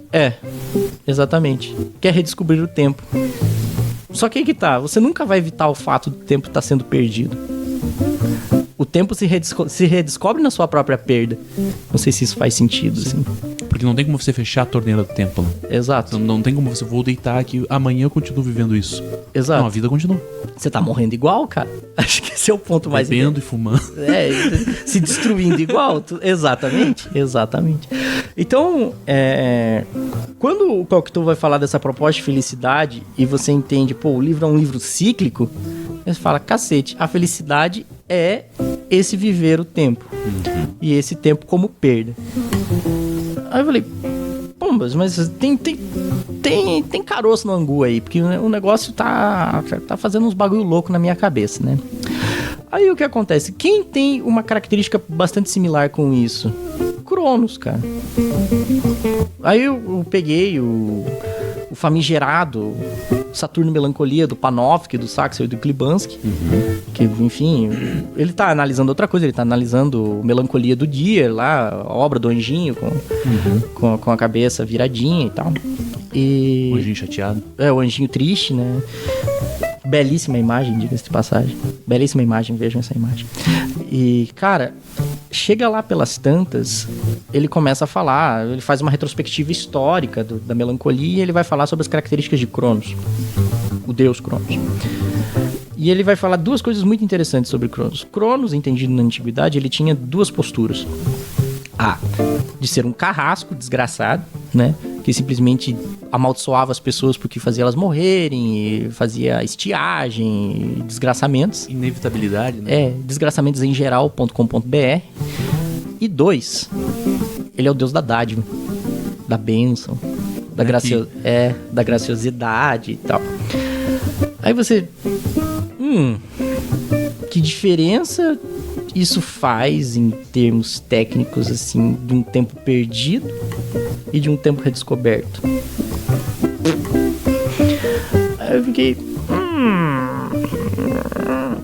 Exatamente. Quer redescobrir o tempo. Só que aí que tá. Você nunca vai evitar o fato do tempo estar sendo perdido. O tempo se redescobre na sua própria perda. Não sei se isso faz sentido, assim. Porque não tem como você fechar a torneira do tempo, né? Exato. Não tem como você, vou deitar aqui, amanhã eu continuo vivendo isso. Exato. Não, a vida continua. Você tá morrendo igual, cara? Acho que esse é o ponto mais... Bebendo e fumando. Se destruindo igual. Exatamente. Então, quando o Cocteau vai falar dessa proposta de felicidade e você entende, pô, o livro é um livro cíclico, você fala, cacete, a felicidade é esse viver o tempo. E esse tempo como perda. Aí eu falei, pombas, mas tem caroço no angu aí, porque o negócio tá fazendo uns bagulho louco na minha cabeça, né? Aí o que acontece? Quem tem uma característica bastante similar com isso? Cronos, cara. Aí eu peguei o famigerado Saturno Melancolia do Panofsky, do Saxo e do Klibanski, que, enfim, ele tá analisando outra coisa, ele tá analisando Melancolia do Dier, lá, a obra do anjinho com a cabeça viradinha e tal. O anjinho chateado. O anjinho triste, né? Belíssima imagem, diga-se de passagem. Belíssima imagem, vejam essa imagem. E, cara, chega lá pelas tantas, ele começa a falar, ele faz uma retrospectiva histórica da melancolia e ele vai falar sobre as características de Cronos, o deus Cronos. E ele vai falar duas coisas muito interessantes sobre Cronos. Cronos, entendido na antiguidade, ele tinha duas posturas. A, de ser um carrasco desgraçado, né? Que simplesmente amaldiçoava as pessoas porque fazia elas morrerem, e fazia estiagem, desgraçamentos. Inevitabilidade, né? Desgraçamentos em geral.com.br. E 2, ele é o deus da dádiva, da bênção, da graciosidade e tal. Aí você... que diferença isso faz em termos técnicos, assim, de um tempo perdido e de um tempo redescoberto? Aí eu fiquei...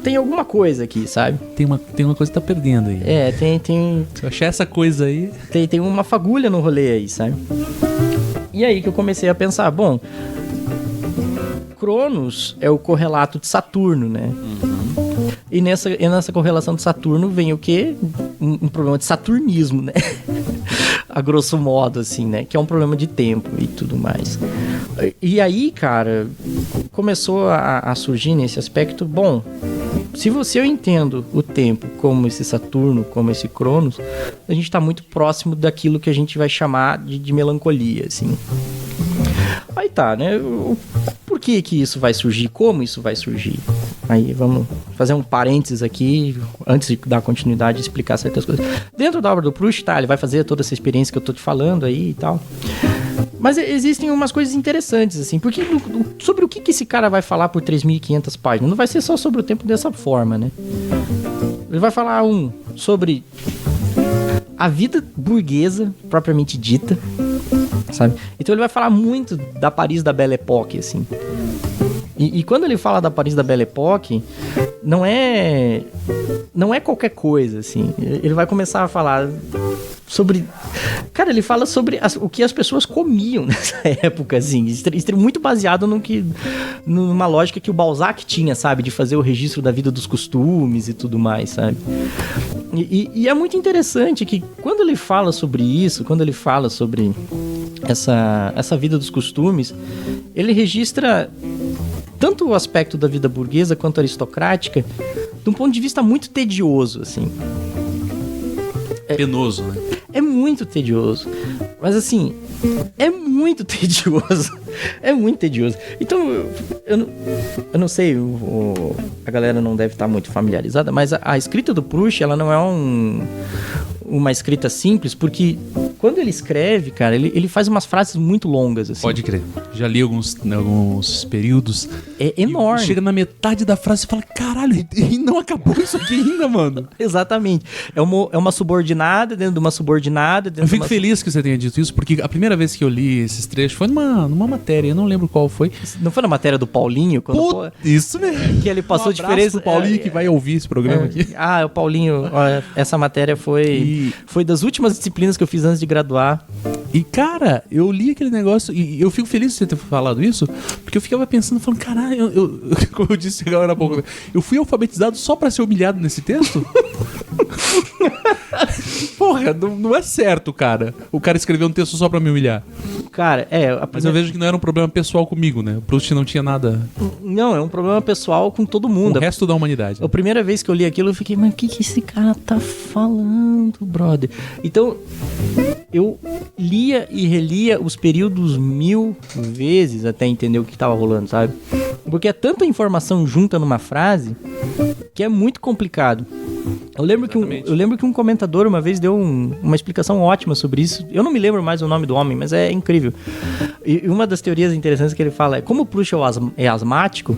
tem alguma coisa aqui, sabe? Tem uma coisa que tá perdendo aí. Tem... Se eu achar essa coisa aí... Tem uma fagulha no rolê aí, sabe? E aí que eu comecei a pensar, bom... Cronos é o correlato de Saturno, né? E nessa correlação de Saturno vem o quê? Um problema de saturnismo, né? A grosso modo, assim, né? Que é um problema de tempo e tudo mais. E aí, cara, começou a surgir nesse aspecto, bom, se eu entendo o tempo como esse Saturno, como esse Cronos, a gente tá muito próximo daquilo que a gente vai chamar de melancolia, assim. Aí tá, né? Por que isso vai surgir? Como isso vai surgir? Aí vamos fazer um parênteses aqui, antes de dar continuidade e explicar certas coisas. Dentro da obra do Proust, tá, ele vai fazer toda essa experiência que eu tô te falando aí e tal. Mas existem umas coisas interessantes, assim, porque sobre o que esse cara vai falar por 3.500 páginas? Não vai ser só sobre o tempo dessa forma, né? Ele vai falar sobre a vida burguesa, propriamente dita, sabe? Então ele vai falar muito da Paris da Belle Époque, assim. E quando ele fala da Paris da Belle Époque, não é qualquer coisa, assim. Ele vai começar a falar sobre... Cara, ele fala sobre o que as pessoas comiam nessa época, assim. Muito baseado numa lógica que o Balzac tinha, sabe? De fazer o registro da vida dos costumes e tudo mais, sabe? E é muito interessante que quando ele fala sobre isso, quando ele fala sobre essa vida dos costumes, ele registra tanto o aspecto da vida burguesa quanto aristocrática de um ponto de vista muito tedioso, assim. Penoso, né? É muito tedioso. Mas assim, é muito tedioso. É muito tedioso. Então, eu não sei, a galera não deve estar muito familiarizada, mas a escrita do Proust, ela não é uma escrita simples, porque quando ele escreve, cara, ele faz umas frases muito longas, assim. Pode crer. Já li alguns períodos. É enorme. Chega na metade da frase e fala, caralho, e não acabou isso aqui ainda, mano. Exatamente. É uma subordinada dentro de uma subordinada. Eu fico feliz que você tenha dito isso, porque a primeira vez que eu li esses trechos foi numa matéria, eu não lembro qual foi. Não foi na matéria do Paulinho? Isso mesmo. Que ele passou diferença. O Paulinho que vai ouvir esse programa aqui. Ah, o Paulinho, olha, essa matéria foi das últimas disciplinas que eu fiz antes de graduar. E, cara, eu li aquele negócio e eu fico feliz de você ter falado isso, porque eu ficava pensando, falando, caralho, como eu disse agora há pouco, eu fui alfabetizado só pra ser humilhado nesse texto? Porra, não é certo, cara. O cara escreveu um texto só pra me humilhar. Cara, Mas eu vejo que não era um problema pessoal comigo, né? O Proust não tinha nada... Não, é um problema pessoal com todo mundo. O resto da humanidade. A primeira vez que eu li aquilo, eu fiquei, mas o que esse cara tá falando, brother? Então, eu lia e relia os períodos 1000 vezes até entender o que tava rolando, sabe? Porque é tanta informação junta numa frase que é muito complicado. Eu lembro que um comentador uma vez deu uma explicação ótima sobre isso. Eu não me lembro mais o nome do homem, mas é incrível. E uma das teorias interessantes que ele fala é como o Proust é asmático,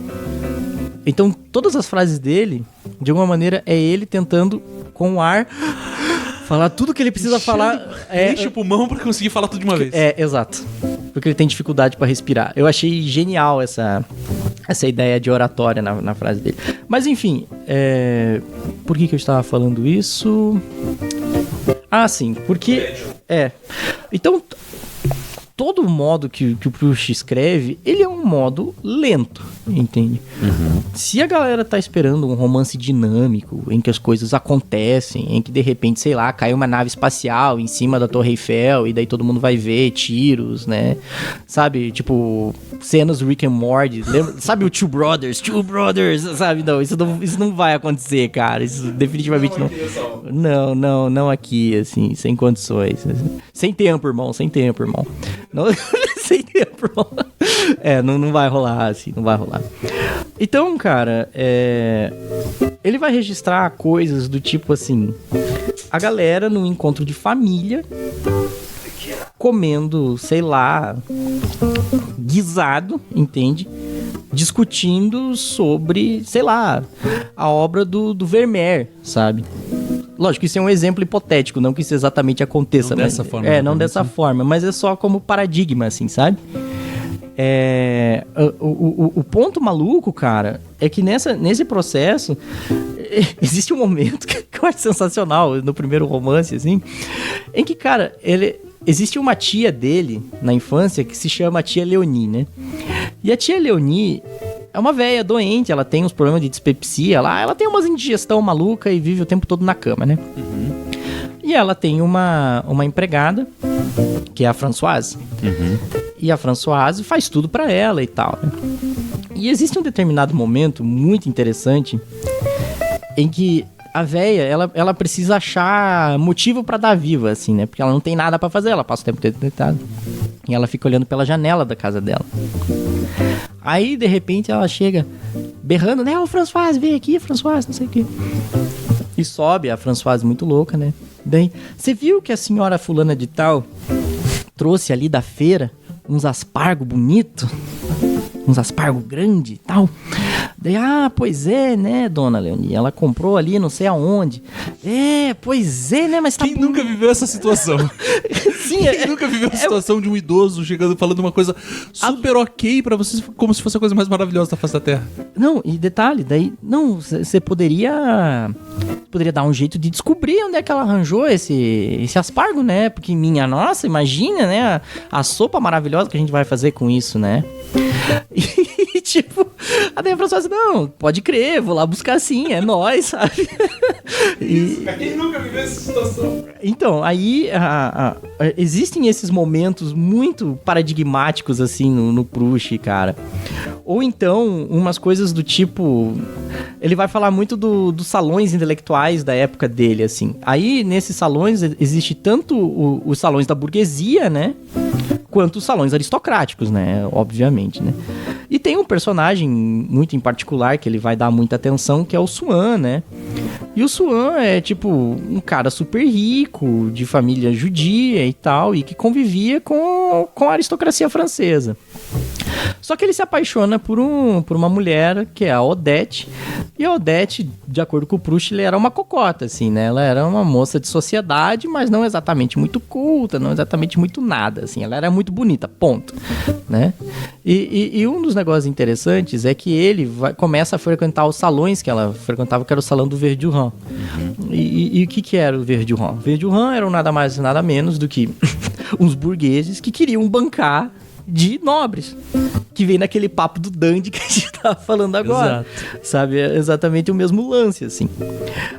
então todas as frases dele, de alguma maneira, é ele tentando com o ar falar tudo que ele precisa falar. Enche o pulmão pra conseguir falar tudo de uma vez. Exato. Porque ele tem dificuldade pra respirar. Eu achei genial essa ideia de oratória na frase dele. Mas enfim, por que eu estava falando isso? Ah, sim, porque... Então, todo o modo que o Proust escreve, ele é um modo lento, entende? Uhum. Se a galera tá esperando um romance dinâmico, em que as coisas acontecem, em que de repente, sei lá, cai uma nave espacial em cima da Torre Eiffel e daí todo mundo vai ver tiros, né? Sabe, tipo, cenas do Rick and Morty, lembra? Sabe o Two Brothers, sabe? Não, isso não vai acontecer, cara. Isso definitivamente não. Não aqui, assim, sem condições. Sem tempo, irmão. Não, sem tempo, irmão. Não vai rolar, assim, não vai rolar. Então, cara, ele vai registrar coisas do tipo assim, a galera num encontro de família comendo, sei lá, guisado, entende? Discutindo sobre, sei lá, a obra do Vermeer, sabe? Lógico, isso é um exemplo hipotético, não que isso exatamente aconteça. Não dessa forma. Não dessa forma, mas é só como paradigma, assim, sabe? O ponto maluco, cara, é que nesse processo existe um momento que eu acho sensacional no primeiro romance, assim, em que, cara, existe uma tia dele na infância que se chama Tia Leonie, né? E a Tia Leonie é uma velha doente, ela tem uns problemas de dispepsia, ela tem umas indigestão maluca e vive o tempo todo na cama, né? Uhum. E ela tem uma empregada, que é a Françoise. Uhum. E a Françoise faz tudo pra ela e tal, né? E existe um determinado momento muito interessante em que a véia, ela precisa achar motivo pra dar viva, assim, né? Porque ela não tem nada pra fazer, ela passa o tempo todo deitada. E ela fica olhando pela janela da casa dela. Aí, de repente, ela chega berrando, né? Ô, Françoise, vem aqui, Françoise, não sei o quê. E sobe, a Françoise muito louca, né? Daí, você viu que a senhora fulana de tal trouxe ali da feira uns aspargos bonitos? Uns aspargos grandes e tal? Daí, pois é, né, dona Leonie? Ela comprou ali não sei aonde. Pois é, né, mas tá... Quem nunca viveu essa situação? Sim, Quem nunca viveu a situação de um idoso chegando falando uma coisa super ok pra vocês, como se fosse a coisa mais maravilhosa da face da Terra? Não, e detalhe, daí, não, você poderia dar um jeito de descobrir onde é que ela arranjou esse aspargo, né? Porque minha nossa, imagina, né? A sopa maravilhosa que a gente vai fazer com isso, né? E tipo, a Débora falou assim, não, pode crer, vou lá buscar sim, é nóis, sabe? Quem nunca viveu essa situação? Então, aí existem esses momentos muito paradigmáticos, assim, no Proust, cara. Ou então, umas coisas do tipo... Ele vai falar muito dos salões intelectuais da época dele, assim. Aí, nesses salões, existe tanto os salões da burguesia, né? Quanto os salões aristocráticos, né? Obviamente, né? E tem um personagem muito em particular que ele vai dar muita atenção, que é o Swann, né? E o Swann é, tipo, um cara super rico, de família judia e tal, e que convivia com a aristocracia francesa. Só que ele se apaixona por uma mulher, que é a Odette. E a Odette, de acordo com o Proust, ele era uma cocota, assim, né? Ela era uma moça de sociedade, mas não exatamente muito culta, não exatamente muito nada, assim. Ela era muito bonita, ponto, né? E um dos negócios interessantes é que ele começa a frequentar os salões que ela frequentava, que era o salão do Verdurand. E o que era o Verdurand? Verdurand eram nada mais e nada menos do que uns burgueses que queriam bancar de nobres, que vem naquele papo do dandy que a gente tava falando agora. Exato. Sabe? É exatamente o mesmo lance, assim.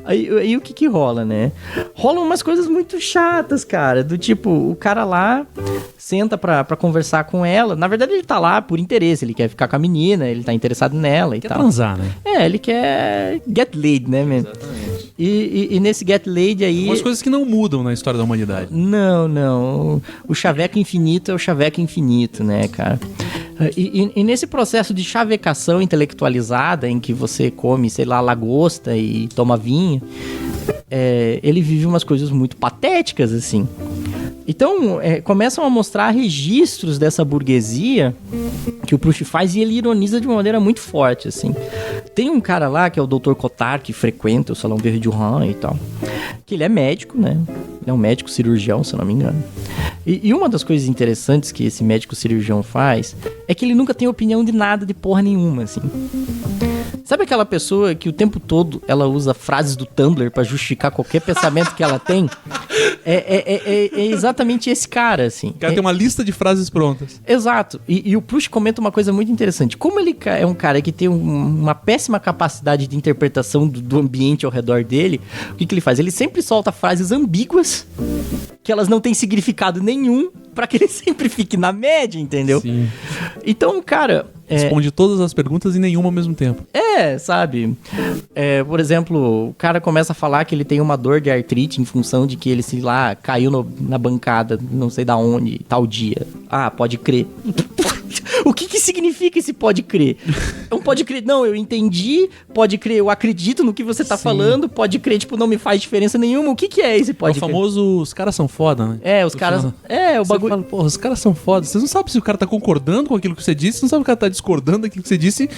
Aí o que rola, né? Rolam umas coisas muito chatas, cara, do tipo, o cara lá senta pra conversar com ela. Na verdade, ele tá lá por interesse, ele quer ficar com a menina, ele tá interessado nela e tal. Quer transar, né? É, ele quer get laid, né, mesmo? Exatamente. E nesse get laid aí... Umas coisas que não mudam na história da humanidade. Não. O chaveco infinito é o chaveco infinito, né, cara? E nesse processo de chavecação intelectualizada, em que você come, sei lá, lagosta e toma vinho, ele vive umas coisas muito patéticas, assim. Então, começam a mostrar registros dessa burguesia que o Proust faz e ele ironiza de uma maneira muito forte, assim. Tem um cara lá, que é o Dr. Cotard, que frequenta o Salão Verdurand e tal, que ele é médico, né? Ele é um médico cirurgião, se eu não me engano. E uma das coisas interessantes que esse médico cirurgião faz é que ele nunca tem opinião de nada, de porra nenhuma, assim. Sabe aquela pessoa que o tempo todo ela usa frases do Tumblr pra justificar qualquer pensamento que ela tem? É exatamente esse cara, assim. O cara tem uma lista de frases prontas. Exato. E o Proust comenta uma coisa muito interessante. Como ele é um cara que tem uma péssima capacidade de interpretação do ambiente ao redor dele, o que ele faz? Ele sempre solta frases ambíguas, que elas não têm significado nenhum, pra que ele sempre fique na média, entendeu? Sim. Então, cara... Responde todas as perguntas e nenhuma ao mesmo tempo. Sabe? Por exemplo, o cara começa a falar que ele tem uma dor de artrite em função de que ele, sei lá, caiu na bancada, não sei da onde, tal dia. Ah, pode crer. O que significa esse pode crer? Não pode crer, não, eu entendi, pode crer, eu acredito no que você tá falando, pode crer, tipo, não me faz diferença nenhuma. O que é esse pode crer? É o famoso, os caras são foda, né? Os caras... o bagulho... Fala, porra, os caras são foda. Vocês não sabem se o cara tá concordando com aquilo que você disse, não sabe se o cara tá discordando daquilo que você disse,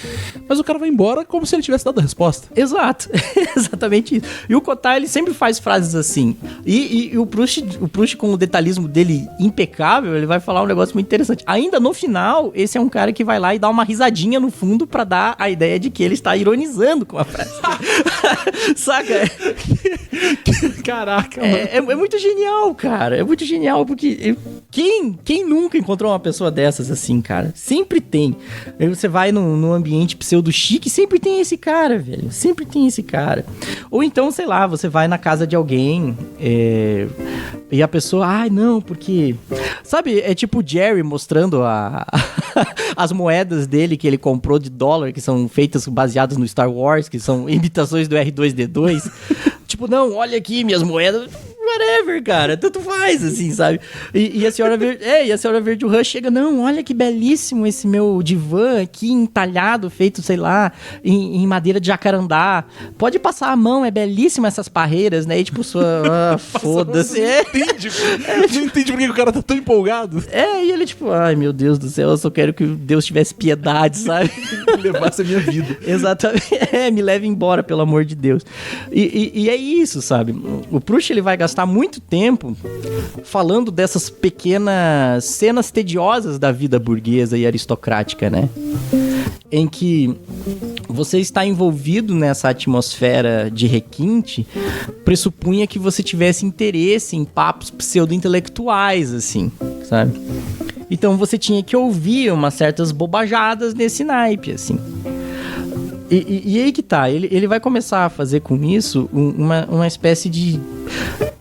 mas o cara vai embora como se ele tivesse dado a resposta. Exato, exatamente isso. E o Cotard, ele sempre faz frases assim. E o Proust, com o detalhismo dele impecável, ele vai falar um negócio muito interessante. Ainda no final, esse é um cara que vai lá e dá uma risadinha no fundo pra dar a ideia de que ele está ironizando com a frase. Saca? Caraca, é muito genial, cara. É muito genial, porque quem nunca encontrou uma pessoa dessas assim, cara? Sempre tem. Aí você vai num ambiente pseudo-chique, sempre tem esse cara, velho. Sempre tem esse cara. Ou então, sei lá, você vai na casa de alguém e a pessoa... não, porque... Sabe, é tipo o Jerry mostrando as moedas dele que ele comprou de dólar, que são feitas baseadas no Star Wars, que são imitações do R2-D2. Tipo, não, olha aqui minhas moedas... Whatever, cara, tanto faz, assim, sabe? E a senhora Verdurand chega, não, olha que belíssimo esse meu divã aqui entalhado, feito, sei lá, em madeira de jacarandá. Pode passar a mão, é belíssimo essas parreiras, né? E tipo, foda-se. Não entendi por que o cara tá tão empolgado. E ele tipo, ai meu Deus do céu, eu só quero que Deus tivesse piedade, sabe? levasse a minha vida. Exatamente. Me leve embora, pelo amor de Deus. E é isso, sabe? O Proust, ele vai gastar muito tempo falando dessas pequenas cenas tediosas da vida burguesa e aristocrática, né? Em que você está envolvido nessa atmosfera de requinte, pressupunha que você tivesse interesse em papos pseudo-intelectuais, assim, sabe? Então você tinha que ouvir umas certas bobajadas nesse naipe, assim. E aí que tá, ele vai começar a fazer com isso uma espécie de...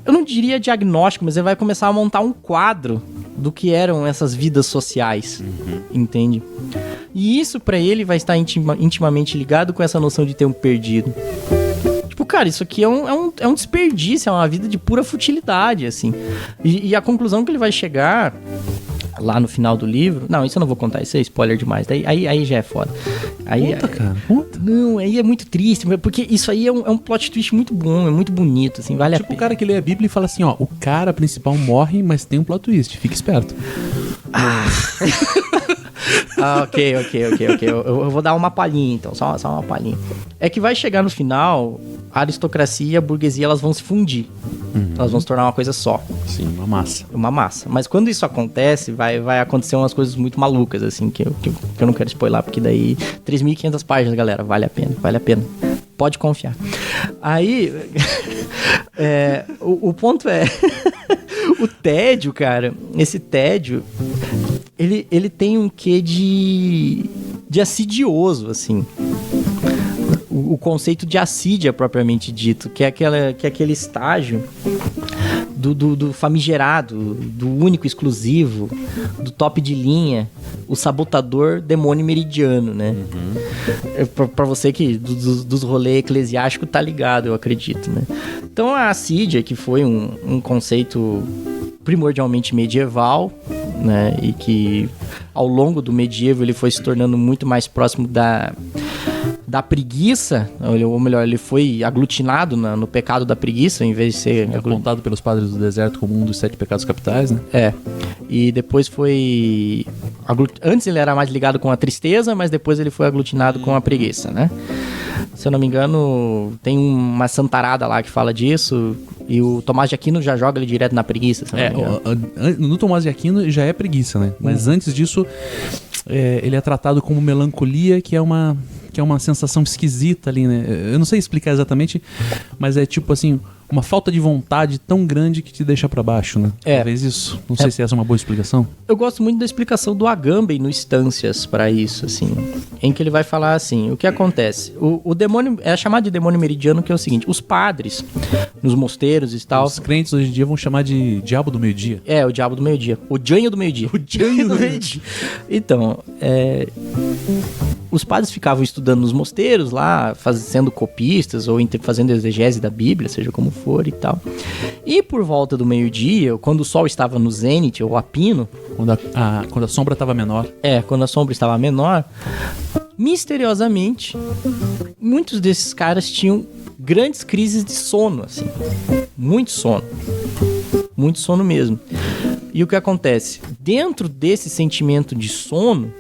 Eu não diria diagnóstico, mas ele vai começar a montar um quadro do que eram essas vidas sociais, entende? E isso pra ele vai estar intimamente ligado com essa noção de tempo perdido. Tipo, cara, isso aqui é um desperdício, é uma vida de pura futilidade, assim. E a conclusão que ele vai chegar lá no final do livro... Não, isso eu não vou contar, isso é spoiler demais. Aí já é foda. Conta, cara, conta. Não, aí é muito triste, porque isso aí é um plot twist muito bom, é muito bonito, assim, vale a pena. Tipo o cara que lê a Bíblia e fala assim, ó, o cara principal morre, mas tem um plot twist, fica esperto. Ok. Eu vou dar uma palhinha, então, só uma palhinha. É que vai chegar no final, a aristocracia e a burguesia, elas vão se fundir. Elas vão se tornar uma coisa só. Sim, uma massa. Uma massa. Mas quando isso acontece, vai acontecer umas coisas muito malucas, assim, que eu não quero spoiler, porque daí 3.500 páginas, galera, vale a pena. Pode confiar. Aí, o ponto é... o tédio, cara, esse tédio, ele tem um quê de assidioso, assim. O conceito de assídia, propriamente dito, que é aquele estágio do famigerado, do único, exclusivo, do top de linha, o sabotador demônio meridiano, né? Pra você que dos rolês eclesiásticos tá ligado, eu acredito, né? Então a assídia, que foi um conceito primordialmente medieval, né? E que ao longo do medievo ele foi se tornando muito mais próximo da preguiça, ou melhor, ele foi aglutinado no pecado da preguiça, em vez de ser... apontado pelos padres do deserto como um dos 7 pecados capitais, né? E depois foi... Antes ele era mais ligado com a tristeza, mas depois ele foi aglutinado com a preguiça, né? Se eu não me engano, tem uma santarada lá que fala disso, e o Tomás de Aquino já joga ele direto na preguiça, se eu não me engano. No Tomás de Aquino já é preguiça, né? Mas antes disso, ele é tratado como melancolia, que é uma sensação esquisita ali, né? Eu não sei explicar exatamente, mas é tipo assim, uma falta de vontade tão grande que te deixa pra baixo, né? Talvez isso. Não sei se essa é uma boa explicação. Eu gosto muito da explicação do Agamben no Instâncias pra isso, assim, em que ele vai falar assim, o que acontece? O demônio, é chamado de demônio meridiano, que é o seguinte, os padres, nos mosteiros e tal... Os crentes hoje em dia vão chamar de diabo do meio-dia. O diabo do meio-dia. O janho do meio-dia. O janho do meio-dia. Então, os padres ficavam estudando nos mosteiros lá, sendo copistas ou fazendo exegese da Bíblia, seja como for e tal. E por volta do meio-dia, quando o sol estava no zênite ou a pino... Quando a sombra estava menor. Quando a sombra estava menor, misteriosamente, muitos desses caras tinham grandes crises de sono, assim. Muito sono. Muito sono mesmo. E o que acontece? Dentro desse sentimento de sono,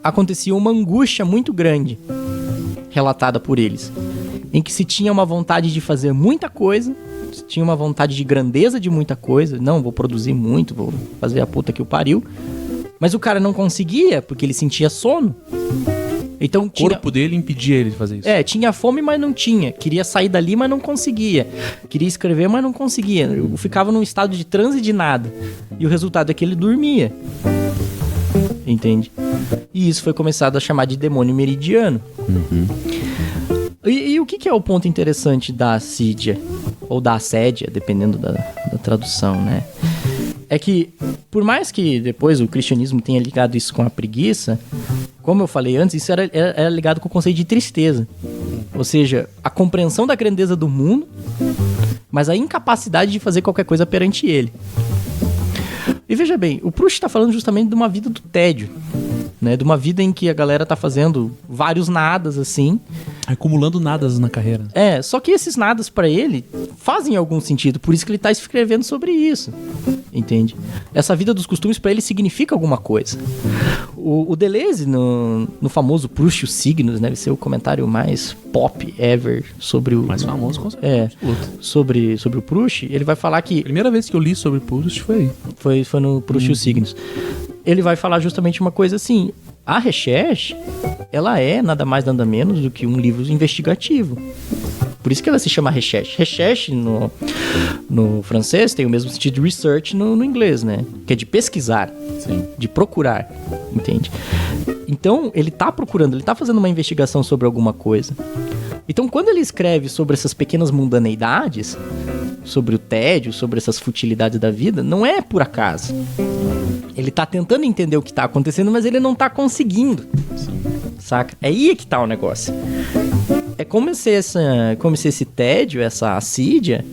acontecia uma angústia muito grande, relatada por eles, em que se tinha uma vontade de fazer muita coisa, se tinha uma vontade de grandeza de muita coisa, não, vou produzir muito, vou fazer a puta que o pariu, mas o cara não conseguia, porque ele sentia sono. Então, o corpo dele impedia ele de fazer isso. Tinha fome, mas não tinha. Queria sair dali, mas não conseguia. Queria escrever, mas não conseguia. Eu ficava num estado de transe de nada. E o resultado é que ele dormia. Entende? E isso foi começado a chamar de demônio meridiano. E o que é o ponto interessante da assídia? Ou da assédia, dependendo da tradução, né? É que, por mais que depois o cristianismo tenha ligado isso com a preguiça, como eu falei antes, isso era ligado com o conceito de tristeza. Ou seja, a compreensão da grandeza do mundo, mas a incapacidade de fazer qualquer coisa perante ele. E veja bem, o Proust está falando justamente de uma vida do tédio, né? De uma vida em que a galera tá fazendo vários nadas, assim, Acumulando nadas na carreira. Só que esses nadas pra ele fazem algum sentido, por isso que ele tá escrevendo sobre isso, entende? Essa vida dos costumes pra ele significa alguma coisa. O Deleuze, no famoso Proust, os signos, deve ser o comentário mais pop ever sobre o... Mais famoso, com certeza. Sobre o Proust, ele vai falar que... Primeira vez que eu li sobre Proust foi aí. Foi no Proust e os signos. Ele vai falar justamente uma coisa assim: a recherche, ela é nada mais nada menos do que um livro investigativo. Por isso que ela se chama recherche. Recherche no francês tem o mesmo sentido de research no inglês, né? Que é de pesquisar, Sim. de procurar, entende? Então, ele tá procurando, ele tá fazendo uma investigação sobre alguma coisa. Então, quando ele escreve sobre essas pequenas mundaneidades, sobre o tédio, sobre essas futilidades da vida, não é por acaso. Ele tá tentando entender o que tá acontecendo, mas ele não tá conseguindo. Sim. Saca? É aí que tá o negócio. É como se esse tédio, essa assídia...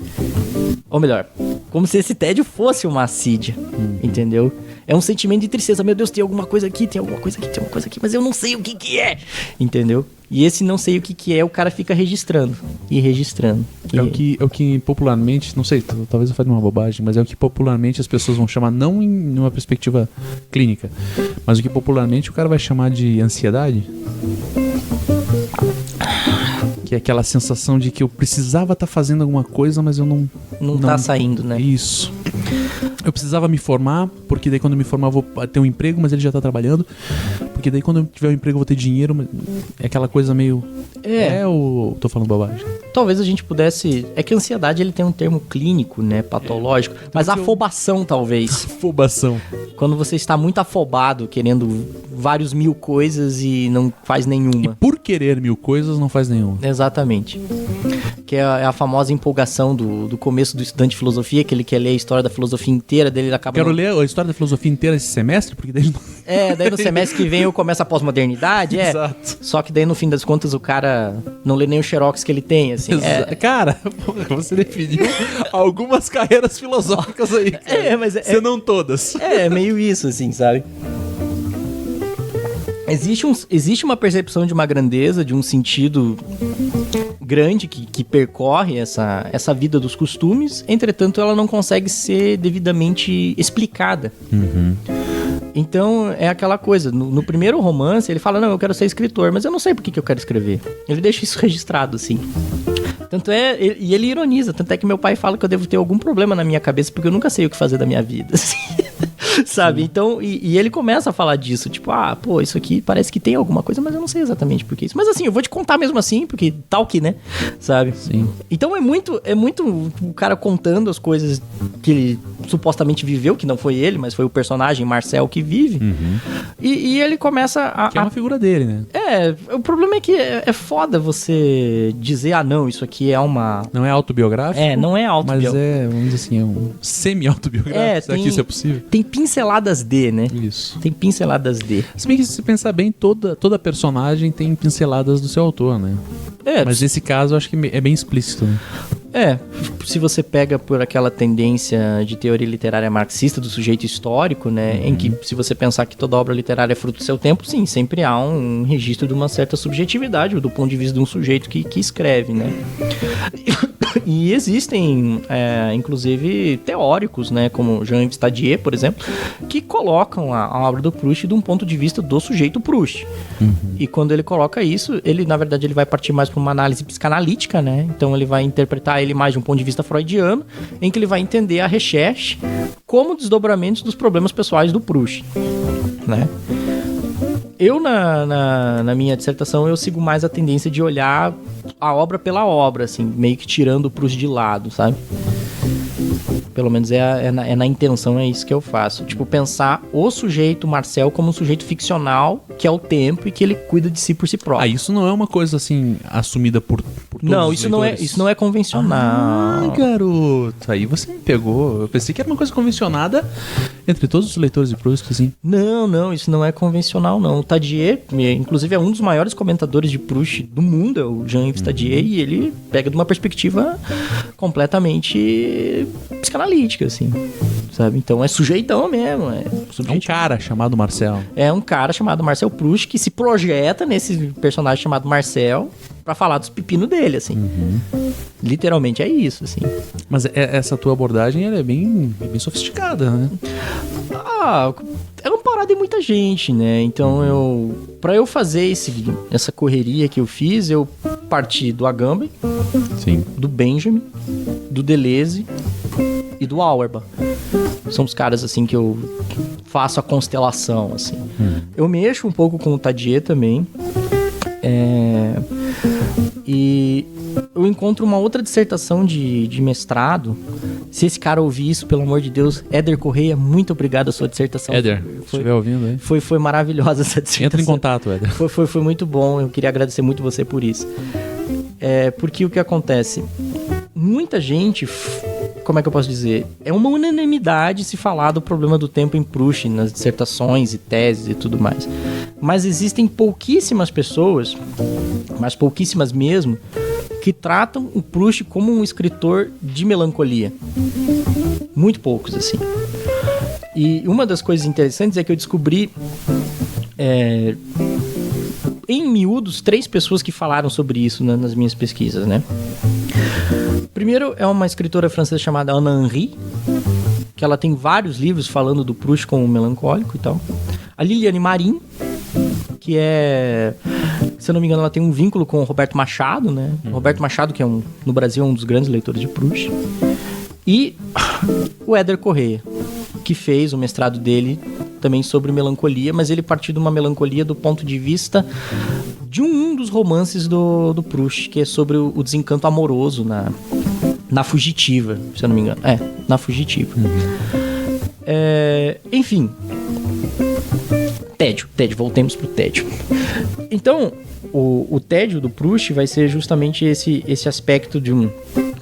Ou melhor, como se esse tédio fosse uma assídia. Entendeu? É um sentimento de tristeza. Meu Deus, tem alguma coisa aqui, tem alguma coisa aqui, tem alguma coisa aqui, mas eu não sei o que é. Entendeu? E esse não sei o que é, o cara fica registrando. E registrando. É o que popularmente, não sei, talvez eu fale uma bobagem, mas é o que popularmente as pessoas vão chamar, não em uma perspectiva clínica, mas o que popularmente o cara vai chamar de ansiedade. Que é aquela sensação de que eu precisava estar fazendo alguma coisa, mas eu não tá saindo, né? Isso. Eu precisava me formar, porque daí quando eu me formar eu vou ter um emprego, mas ele já tá trabalhando. Porque daí quando eu tiver um emprego eu vou ter dinheiro, mas é aquela coisa meio... ou tô falando bobagem? Talvez a gente pudesse... É que a ansiedade ele tem um termo clínico, né? Patológico. Mas afobação, talvez. Afobação. Quando você está muito afobado, querendo vários mil coisas e não faz nenhuma. E por querer mil coisas não faz nenhuma. Exatamente. Que é a famosa empolgação do começo do estudante de filosofia, que ele quer ler a história da filosofia inteira, dele ele acaba... Quero ler a história da filosofia inteira esse semestre, porque daí... daí no semestre que vem eu começo a pós-modernidade, Exato. Só que daí no fim das contas o cara não lê nem o xerox que ele tem, assim. Cara, você definiu algumas carreiras filosóficas aí, cara. Mas se não todas. É meio isso, assim, sabe? Existe uma percepção de uma grandeza, de um sentido grande que percorre essa vida dos costumes, entretanto ela não consegue ser devidamente explicada. Então é aquela coisa, no primeiro romance ele fala, não, eu quero ser escritor, mas eu não sei por que eu quero escrever. Ele deixa isso registrado, assim. E ele ironiza, tanto é que meu pai fala que eu devo ter algum problema na minha cabeça, porque eu nunca sei o que fazer da minha vida, assim. Sabe? Então, e ele começa a falar disso, tipo, isso aqui parece que tem alguma coisa, mas eu não sei exatamente por que isso. Mas assim, eu vou te contar mesmo assim, porque tal que, né? Sabe? Sim. Então é muito o cara contando as coisas que ele supostamente viveu, que não foi ele, mas foi o personagem Marcel que vive. E ele começa a... Que é uma figura dele, né? O problema é que é foda você dizer, não, isso aqui é uma... Não é autobiográfico? Não é autobiográfico. Mas vamos dizer assim, é um semi-autobiográfico. Será que isso é possível? Tem pinceladas de, né? Isso. Tem pinceladas de. Se bem que se pensar bem, toda personagem tem pinceladas do seu autor, né? Mas nesse caso eu acho que é bem explícito, né? Se você pega por aquela tendência de teoria literária marxista do sujeito histórico, né, em que se você pensar que toda obra literária é fruto do seu tempo, sim, sempre há um registro de uma certa subjetividade do ponto de vista de um sujeito que escreve, né. E existem, inclusive, teóricos, né, como Jean-Yves Tadier, por exemplo, que colocam a obra do Proust de um ponto de vista do sujeito Proust. E quando ele coloca isso, ele, na verdade, ele vai partir mais para uma análise psicanalítica, né? Então ele vai interpretar ele mais de um ponto de vista freudiano, em que ele vai entender a recherche como desdobramentos dos problemas pessoais do Proust, né? Eu, na minha dissertação, eu sigo mais a tendência de olhar a obra pela obra, assim, meio que tirando o Proust de lado, sabe? Pelo menos na intenção, é isso que eu faço. Tipo, pensar o sujeito Marcel como um sujeito ficcional, que é o tempo e que ele cuida de si por si próprio. Isso não é uma coisa, assim, assumida por todos não, os leitores? Isso não é convencional. Garoto, aí você me pegou. Eu pensei que era uma coisa convencionada entre todos os leitores de Proust, assim. Não, isso não é convencional, não. O Tadier, inclusive, é um dos maiores comentadores de Proust do mundo, é o Jean-Yves Tadier, e ele pega de uma perspectiva completamente psicanalítica, assim, sabe? Então é sujeitão mesmo. É um cara chamado Marcel. É um cara chamado Marcel Proust que se projeta nesse personagem chamado Marcel pra falar dos pepinos dele, assim. Literalmente é isso, assim. Mas essa tua abordagem, ela é bem sofisticada, né? É amparado em muita gente, né? Então pra eu fazer essa correria que eu fiz, eu parti do Agamben, Sim. do Benjamin, do Deleuze e do Auerbach. São os caras, assim, que eu faço a constelação, assim. Eu mexo um pouco com o Tadier também. E eu encontro uma outra dissertação de mestrado. Se esse cara ouvir isso, pelo amor de Deus, Éder Correia, muito obrigado a sua dissertação. Éder, se estiver ouvindo aí. Foi maravilhosa essa dissertação. Entra em contato, Éder. Foi muito bom, eu queria agradecer muito você por isso. Porque o que acontece? Muita gente, como é que eu posso dizer? É uma unanimidade se falar do problema do tempo em Proust, nas dissertações e teses e tudo mais. Mas existem pouquíssimas pessoas, mas pouquíssimas mesmo, que tratam o Proust como um escritor de melancolia. Muito poucos, assim. E uma das coisas interessantes é que eu descobri, em miúdos, 3 pessoas que falaram sobre isso nas minhas pesquisas, né? Primeiro é uma escritora francesa chamada Anna Henry, que ela tem vários livros falando do Proust como melancólico e tal. A Liliane Marin, que se eu não me engano, ela tem um vínculo com o Roberto Machado, né? Roberto Machado, que no Brasil é um dos grandes leitores de Proust. E o Éder Correia, que fez o mestrado dele também sobre melancolia, mas ele partiu de uma melancolia do ponto de vista de um dos romances do Proust, que é sobre o desencanto amoroso na Fugitiva, se eu não me engano. Na Fugitiva. Enfim. Tédio, voltemos pro tédio. Então, o tédio do Proust vai ser justamente esse aspecto de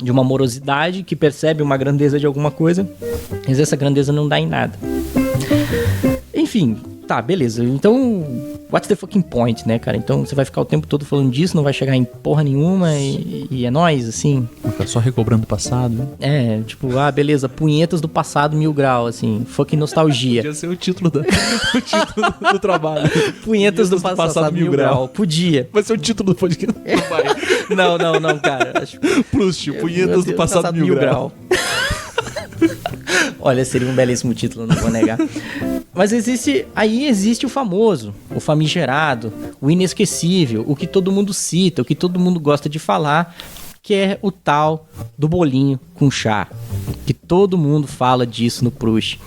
uma amorosidade que percebe uma grandeza de alguma coisa, mas essa grandeza não dá em nada. Enfim, tá, beleza. Então, what's the fucking point, né, cara? Então, você vai ficar o tempo todo falando disso, não vai chegar em porra nenhuma e é nóis, assim. Vai ficar só recobrando o passado, né? Beleza, punhetas do passado 1000 graus, assim, fucking nostalgia. Podia ser o título do trabalho. Punhetas do passado 1000 graus. Podia. Vai ser o título do podcast. Não, cara. Proust, punhetas do passado 1000 graus. Olha, seria um belíssimo título, não vou negar. Mas existe o famoso, o famigerado, o inesquecível, o que todo mundo cita, o que todo mundo gosta de falar, que é o tal do bolinho com chá. Que todo mundo fala disso no Proust.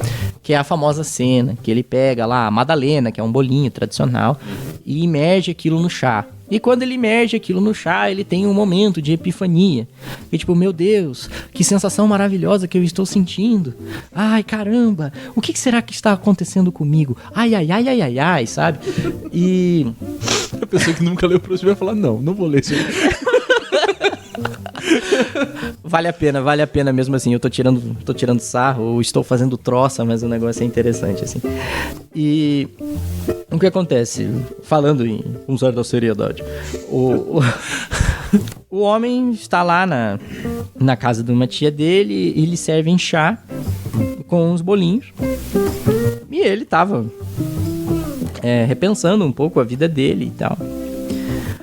Que é a famosa cena que ele pega lá a Madalena, que é um bolinho tradicional, e imerge aquilo no chá. E quando ele imerge aquilo no chá, ele tem um momento de epifania. E tipo, meu Deus, que sensação maravilhosa que eu estou sentindo. Ai, caramba, o que será que está acontecendo comigo? Ai, sabe? E... a pessoa que nunca leu o Proust vai falar, não vou ler isso aí. Vale a pena mesmo assim. Eu tô tirando sarro, ou estou fazendo troça, mas o negócio é interessante, assim. E o que acontece? Falando em um certa seriedade, o homem está lá na casa de uma tia dele e lhe servem chá com uns bolinhos. E ele tava repensando um pouco a vida dele e tal.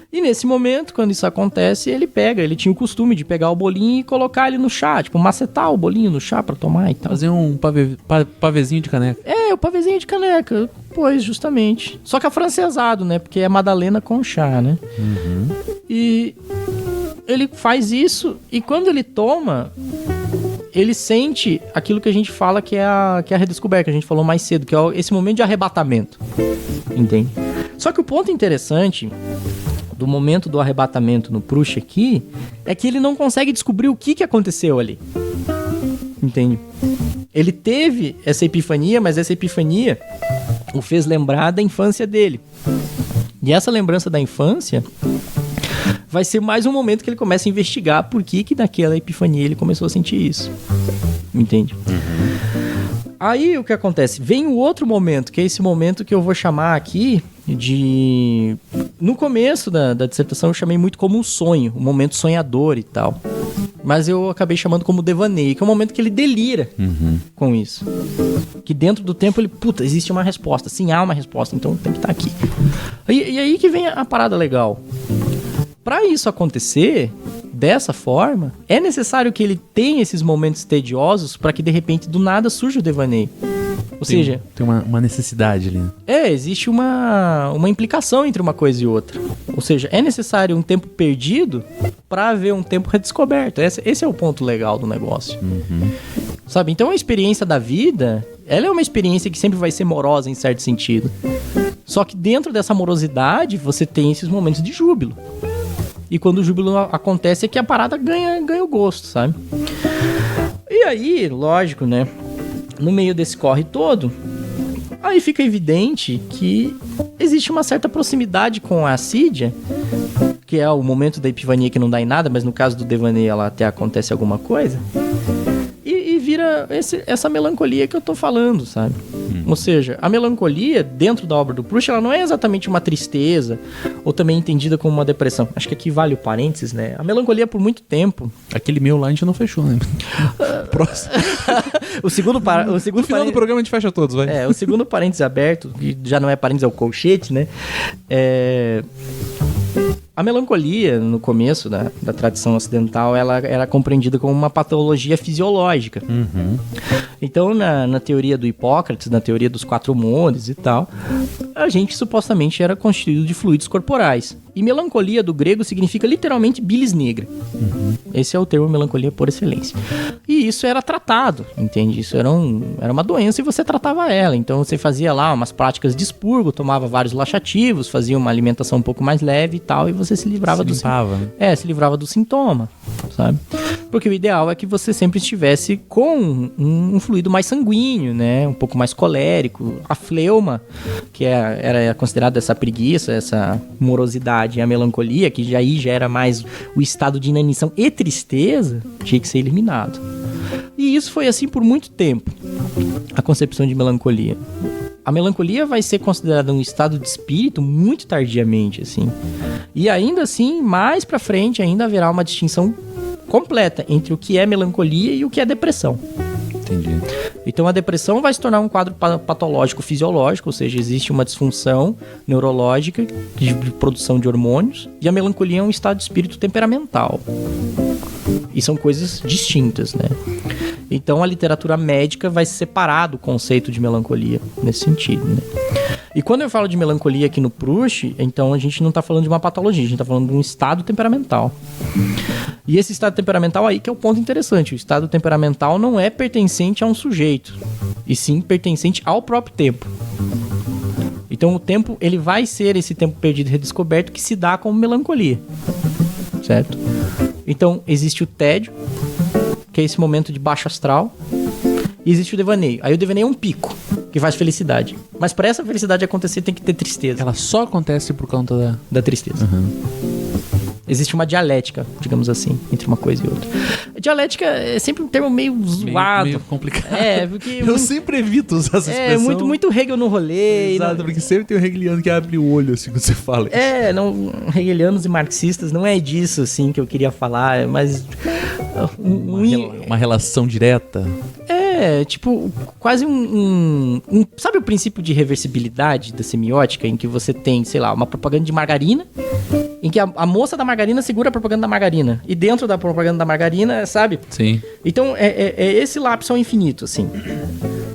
E nesse momento, quando isso acontece, ele tinha o costume de pegar o bolinho e colocar ele no chá, tipo, macetar o bolinho no chá pra tomar e tal. Fazer um pavezinho de caneca. O pavezinho de caneca, pois, justamente. Só que afrancesado, né? Porque é Madalena com chá, né? E ele faz isso, e quando ele toma, ele sente aquilo que a gente fala que é a redescoberta, que a gente falou mais cedo, que é esse momento de arrebatamento. Entende? Só que o ponto interessante do momento do arrebatamento no Proust aqui é que ele não consegue descobrir o que aconteceu ali. Entende? Ele teve essa epifania, mas essa epifania o fez lembrar da infância dele. E essa lembrança da infância vai ser mais um momento que ele começa a investigar por que naquela epifania ele começou a sentir isso. Entende? Aí o que acontece? Vem o outro momento, que é esse momento que eu vou chamar aqui de... No começo da dissertação eu chamei muito como um sonho, um momento sonhador e tal. mas eu acabei chamando como devaneio, que é o momento que ele delira com isso. Que dentro do tempo ele, puta, existe uma resposta. Sim, há uma resposta, então tem que estar aqui. E aí que vem a parada legal. Pra isso acontecer dessa forma, é necessário que ele tenha esses momentos tediosos para que de repente do nada surja o devaneio. Ou seja... Tem uma necessidade ali. Existe uma implicação entre uma coisa e outra. Ou seja, é necessário um tempo perdido para haver um tempo redescoberto. Esse é o ponto legal do negócio. Sabe? Então a experiência da vida, ela é uma experiência que sempre vai ser morosa em certo sentido. Só que dentro dessa morosidade, você tem esses momentos de júbilo. E quando o júbilo acontece é que a parada ganha o gosto, sabe? E aí, lógico, né? No meio desse corre todo, aí fica evidente que existe uma certa proximidade com a assídia, que é o momento da epifania que não dá em nada, mas no caso do devaneio ela até acontece alguma coisa, e vira essa melancolia que eu tô falando, sabe? Ou seja, a melancolia dentro da obra do Proust, ela não é exatamente uma tristeza, ou também entendida como uma depressão. Acho que aqui vale o parênteses, né? A melancolia por muito tempo... Aquele meu lá a gente não fechou, né? Próximo. O segundo No final do programa a gente fecha todos, vai. O segundo parênteses aberto, que já não é parênteses, é o colchete, né? A melancolia, no começo da tradição ocidental, ela era compreendida como uma patologia fisiológica. Então, na teoria do Hipócrates, na teoria dos 4 humores e tal, a gente supostamente era constituído de fluidos corporais. E melancolia do grego significa literalmente bilis negra. Esse é o termo melancolia por excelência. E isso era tratado, entende? Isso era uma doença e você tratava ela. Então você fazia lá umas práticas de expurgo, tomava vários laxativos, fazia uma alimentação um pouco mais leve e tal, e você se livrava do sintoma. Se livrava do sintoma, sabe? Porque o ideal é que você sempre estivesse com um fluido mais sanguíneo, né? Um pouco mais colérico. A fleuma, que era considerada essa preguiça, essa morosidade, e a melancolia, que já era mais o estado de inanição e tristeza, tinha que ser eliminado. E isso foi assim por muito tempo, a concepção de melancolia. A melancolia vai ser considerada um estado de espírito muito tardiamente, assim. E ainda assim, mais pra frente, ainda haverá uma distinção completa entre o que é melancolia e o que é depressão. Entendi. Então a depressão vai se tornar um quadro patológico fisiológico, ou seja, existe uma disfunção neurológica de produção de hormônios, e a melancolia é um estado de espírito temperamental. E são coisas distintas, né? Então a literatura médica vai se separar do conceito de melancolia nesse sentido, né? E quando eu falo de melancolia aqui no Proust, então a gente não está falando de uma patologia, a gente está falando de um estado temperamental. E esse estado temperamental aí que é o ponto interessante. O estado temperamental não é pertencente a um sujeito, e sim pertencente ao próprio tempo. Então o tempo, ele vai ser esse tempo perdido e redescoberto que se dá como melancolia, certo? Então existe o tédio, que é esse momento de baixo astral, e existe o devaneio. Aí o devaneio é um pico, que faz felicidade. Mas para essa felicidade acontecer tem que ter tristeza. Ela só acontece por conta da tristeza. Existe uma dialética, digamos assim, entre uma coisa e outra. A dialética é sempre um termo meio zoado. Meio complicado. Porque... Eu sempre evito usar essa expressão. Muito Hegel no rolê. Exato, porque sempre tem um hegeliano que abre o olho, assim, quando você fala isso. Não, hegelianos e marxistas, não é disso, assim, que eu queria falar, mas... Uma relação direta. Tipo, quase sabe o princípio de reversibilidade da semiótica, em que você tem, sei lá, uma propaganda de margarina, em que a moça da margarina segura a propaganda da margarina, e dentro da propaganda da margarina, sabe? Sim. Então, é esse lapso ao infinito, assim.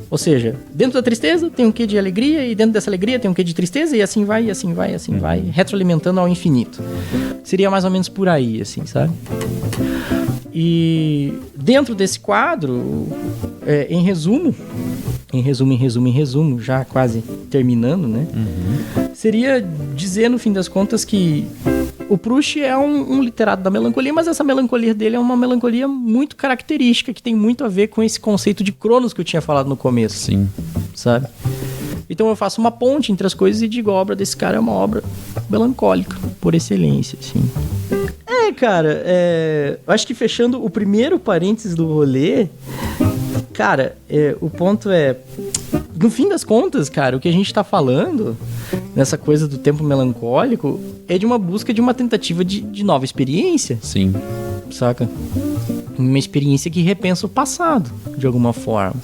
Ou seja, dentro da tristeza tem um quê de alegria, e dentro dessa alegria tem um quê de tristeza, e assim vai, e assim vai, e assim vai, retroalimentando ao infinito. Seria mais ou menos por aí, assim, sabe? E dentro desse quadro, em resumo, já quase terminando, né? Seria dizer, no fim das contas, que o Proust é um literato da melancolia, mas essa melancolia dele é uma melancolia muito característica, que tem muito a ver com esse conceito de Cronos que eu tinha falado no começo. Sim. Sabe? Então eu faço uma ponte entre as coisas e digo, a obra desse cara é uma obra melancólica, por excelência, assim. Cara, acho que fechando o primeiro parênteses do rolê, cara, o ponto é, no fim das contas, cara, o que a gente tá falando nessa coisa do tempo melancólico é de uma busca de uma tentativa de nova experiência. Sim. Saca? uma experiência que repensa o passado, de alguma forma.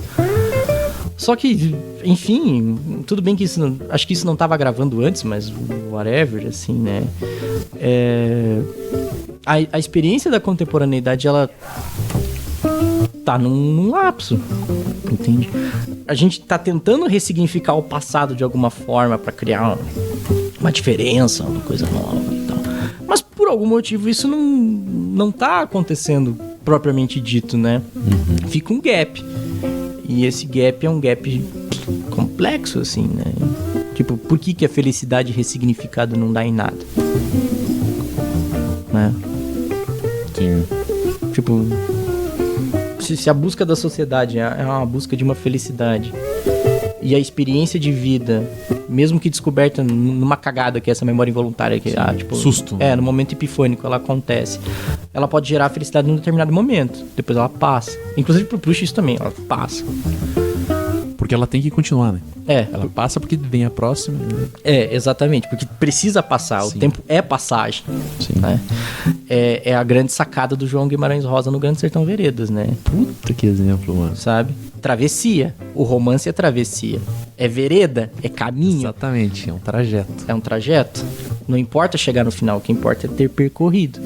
Só que, enfim, tudo bem que isso não, acho que isso não estava gravando antes, mas whatever, assim, né? A experiência da contemporaneidade, ela tá num lapso, entende? A gente tá tentando ressignificar o passado de alguma forma para criar uma diferença, uma coisa nova e tal. Mas por algum motivo isso não tá acontecendo propriamente dito, né? Fica um gap. E esse gap é um gap complexo, assim, né? Tipo, por que a felicidade ressignificada não dá em nada? Né? Sim. Tipo, se a busca da sociedade é uma busca de uma felicidade e a experiência de vida, mesmo que descoberta numa cagada, que é essa memória involuntária, que tipo, susto. no momento epifânico ela acontece, ela pode gerar felicidade num determinado momento, depois ela passa. Inclusive pro Proust isso também, ela passa. Porque ela tem que continuar, né? Ela passa porque vem a próxima. Exatamente, porque precisa passar. Sim. O tempo é passagem. Sim. Né? É a grande sacada do João Guimarães Rosa no Grande Sertão Veredas, né? Puta que exemplo, mano. Sabe? Travessia. O romance é travessia. É vereda, é caminho. Exatamente, é um trajeto. É um trajeto. Não importa chegar no final, o que importa é ter percorrido.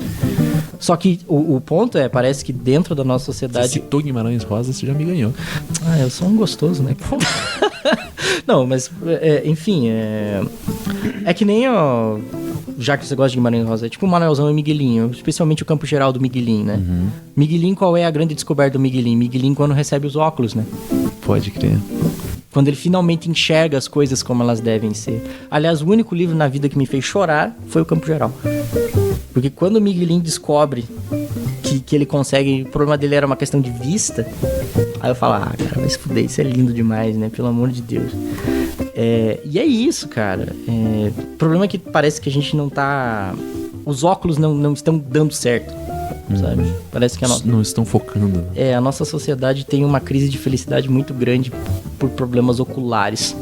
Só que o ponto parece que dentro da nossa sociedade... Você citou Guimarães Rosa, você já me ganhou. Eu sou um gostoso, né? Não, mas, enfim, é que nem, já que você gosta de Guimarães Rosa, é tipo o Manuelzão e Miguelinho, especialmente o campo geral do Miguelinho, né? Miguelinho, qual é a grande descoberta do Miguelinho? Miguelinho quando recebe os óculos, né? Pode crer. Quando ele finalmente enxerga as coisas como elas devem ser. Aliás, o único livro na vida que me fez chorar foi o Campo Geral. Porque quando o Miguelinho descobre que ele consegue... O problema dele era uma questão de vista. Aí eu falo, cara, vai se fuder, isso é lindo demais, né? Pelo amor de Deus. E é isso, cara. O problema é que parece que a gente não tá... Os óculos não estão dando certo, sabe? Parece que não estão focando. A nossa sociedade tem uma crise de felicidade muito grande por problemas oculares.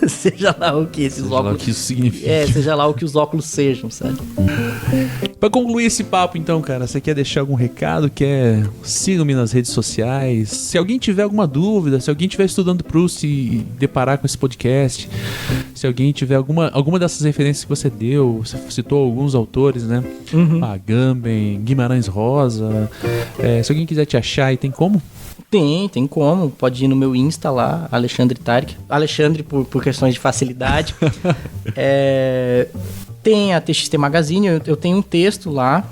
Seja lá o que esses óculos... Seja lá o que isso significa. Seja lá o que os óculos sejam, sabe? Pra concluir esse papo, então, cara, você quer deixar algum recado? Siga-me nas redes sociais. Se alguém tiver alguma dúvida, se alguém estiver estudando Proust e deparar com esse podcast, se alguém tiver alguma dessas referências que você deu, você citou alguns autores, né? Agamben, Guimarães Rosa. Se alguém quiser te achar, aí tem como? Tem como. Pode ir no meu Insta lá, Alexandre Tarek. Alexandre por questões de facilidade. Tem a TXT Magazine, eu tenho um texto lá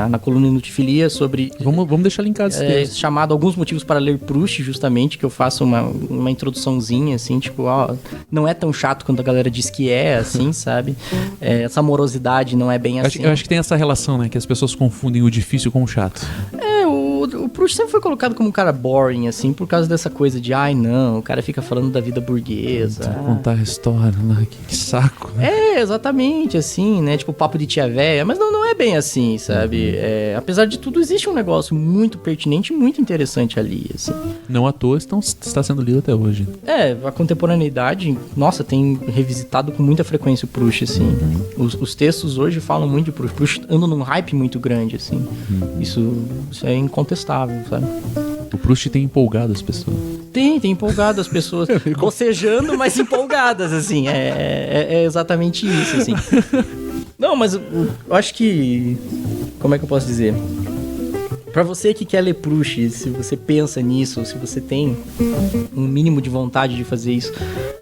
na coluna Inutifilia sobre... Vamos deixar linkado esse texto. Chamado Alguns Motivos para Ler Proust, justamente, que eu faço uma introduçãozinha, assim, tipo, não é tão chato quanto a galera diz que é, assim, sabe? Essa morosidade não é bem assim. Eu acho que tem essa relação, né? Que as pessoas confundem o difícil com o chato. O Proust sempre foi colocado como um cara boring, assim, por causa dessa coisa de, não, o cara fica falando da vida burguesa. Contar a história, né? Que saco, né? Exatamente, assim, né? Tipo, papo de tia véia, mas não é bem assim, sabe? Apesar de tudo, existe um negócio muito pertinente e muito interessante ali, assim. Não à toa está sendo lido até hoje. A contemporaneidade, nossa, tem revisitado com muita frequência o Proust, assim. Os textos hoje falam muito de Proust. Proust anda num hype muito grande, assim. Isso é incontestável, sabe? O Proust tem empolgado as pessoas. Tem empolgado as pessoas. Bocejando, mas empolgadas, assim. É exatamente isso, assim. Não, mas eu acho que... Como é que eu posso dizer? Pra você que quer ler Proust, se você pensa nisso, se você tem um mínimo de vontade de fazer isso,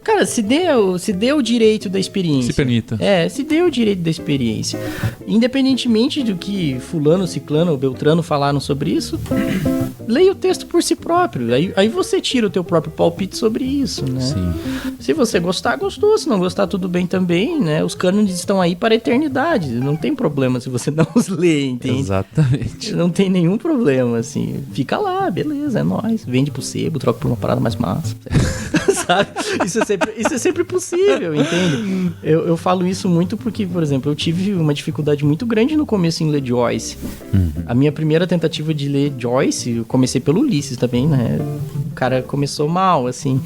cara, se dê o direito da experiência. Se permita. Se dê o direito da experiência. Independentemente do que fulano, ciclano ou beltrano falaram sobre isso, leia o texto por si próprio. Aí você tira o teu próprio palpite sobre isso, né? Sim. Se você gostar, gostou. Se não gostar, tudo bem também, né? Os cânones estão aí para a eternidade. Não tem problema se você não os lê, entende? Exatamente. Não tem nenhum problema, assim. Fica lá, beleza, é nóis. Vende pro sebo, troca por uma parada mais massa. Sabe? Isso é sempre possível, entende? Eu falo isso muito porque, por exemplo, eu tive uma dificuldade muito grande no começo em ler Joyce. A minha primeira tentativa de ler Joyce, eu comecei pelo Ulisses também, né? cara começou mal, assim.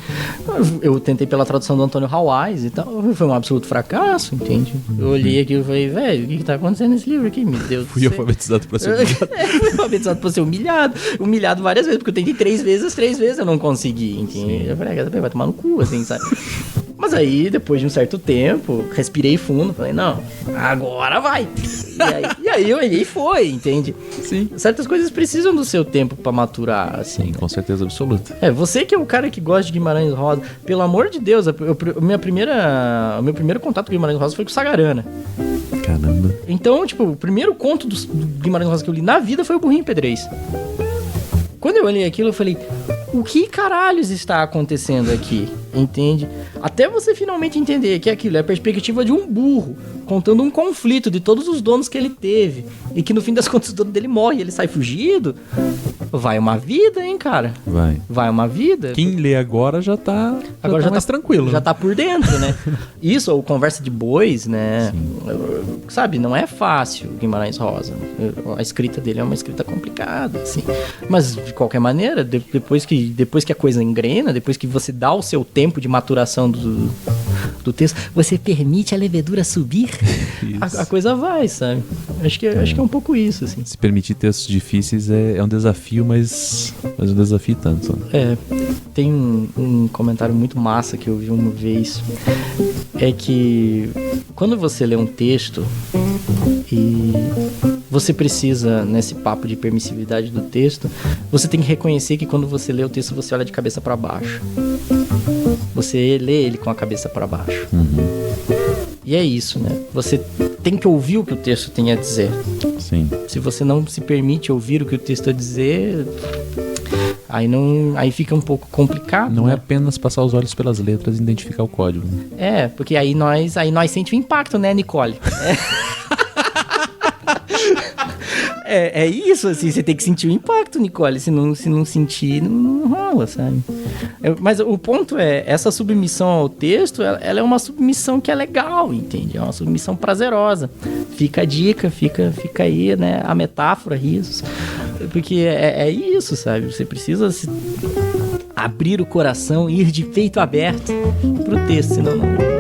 Eu tentei pela tradução do Antônio Hawais e tal, foi um absoluto fracasso, entende? Eu olhei aqui e falei, velho, o que tá acontecendo nesse livro aqui? Meu Deus do Fui céu. alfabetizado pra ser humilhado. Fui alfabetizado pra ser humilhado. Humilhado várias vezes, porque eu tentei 3 vezes eu não consegui, entende? Eu falei, vai tomar no cu, assim, sabe? Mas aí, depois de um certo tempo, respirei fundo, falei, não, agora vai. E aí eu olhei e foi, entende? Sim. Certas coisas precisam do seu tempo pra maturar, assim. Sim, com certeza absoluta. Você que é o cara que gosta de Guimarães Rosa, pelo amor de Deus, o meu primeiro contato com Guimarães Rosa foi com o Sagarana. Caramba. Então, tipo, o primeiro conto do Guimarães Rosa que eu li na vida foi o Burrinho Pedrez. Quando eu olhei aquilo, eu falei, o que caralhos está acontecendo aqui? Entende? Até você finalmente entender que aquilo é a perspectiva de um burro contando um conflito de todos os donos que ele teve e que no fim das contas o dono dele morre e ele sai fugido. Vai uma vida, hein, cara? Vai uma vida. Quem lê agora já tá mais tranquilo. Já tá por dentro, né? Isso, ou Conversa de Bois, né? Sabe, não é fácil Guimarães Rosa. A escrita dele é uma escrita complicada, assim. Mas, de qualquer maneira, depois que a coisa engrena, depois que você dá o seu tempo de maturação do texto, você permite a levedura subir, a coisa vai, sabe? Acho que é um pouco isso, assim. Se permitir textos difíceis é um desafio, mas um desafio tanto. Só. Tem um comentário muito massa que eu vi uma vez, é que quando você lê um texto e você precisa, nesse papo de permissividade do texto, você tem que reconhecer que quando você lê o texto, você olha de cabeça para baixo. Você lê ele com a cabeça para baixo. E é isso, né? Você tem que ouvir o que o texto tem a dizer. Sim. Se você não se permite ouvir o que o texto tem a dizer, aí fica um pouco complicado. Não né? é apenas passar os olhos pelas letras e identificar o código. Né? Porque aí nós sentimos o impacto, né, Nicole? É isso, assim, você tem que sentir o impacto, Nicole. Se não sentir, não rola, sabe? Mas o ponto é, essa submissão ao texto, ela é uma submissão que é legal, entende? É uma submissão prazerosa. Fica a dica, fica aí, né, a metáfora, risos. Porque é isso, sabe? Você precisa abrir o coração e ir de peito aberto pro texto, senão não...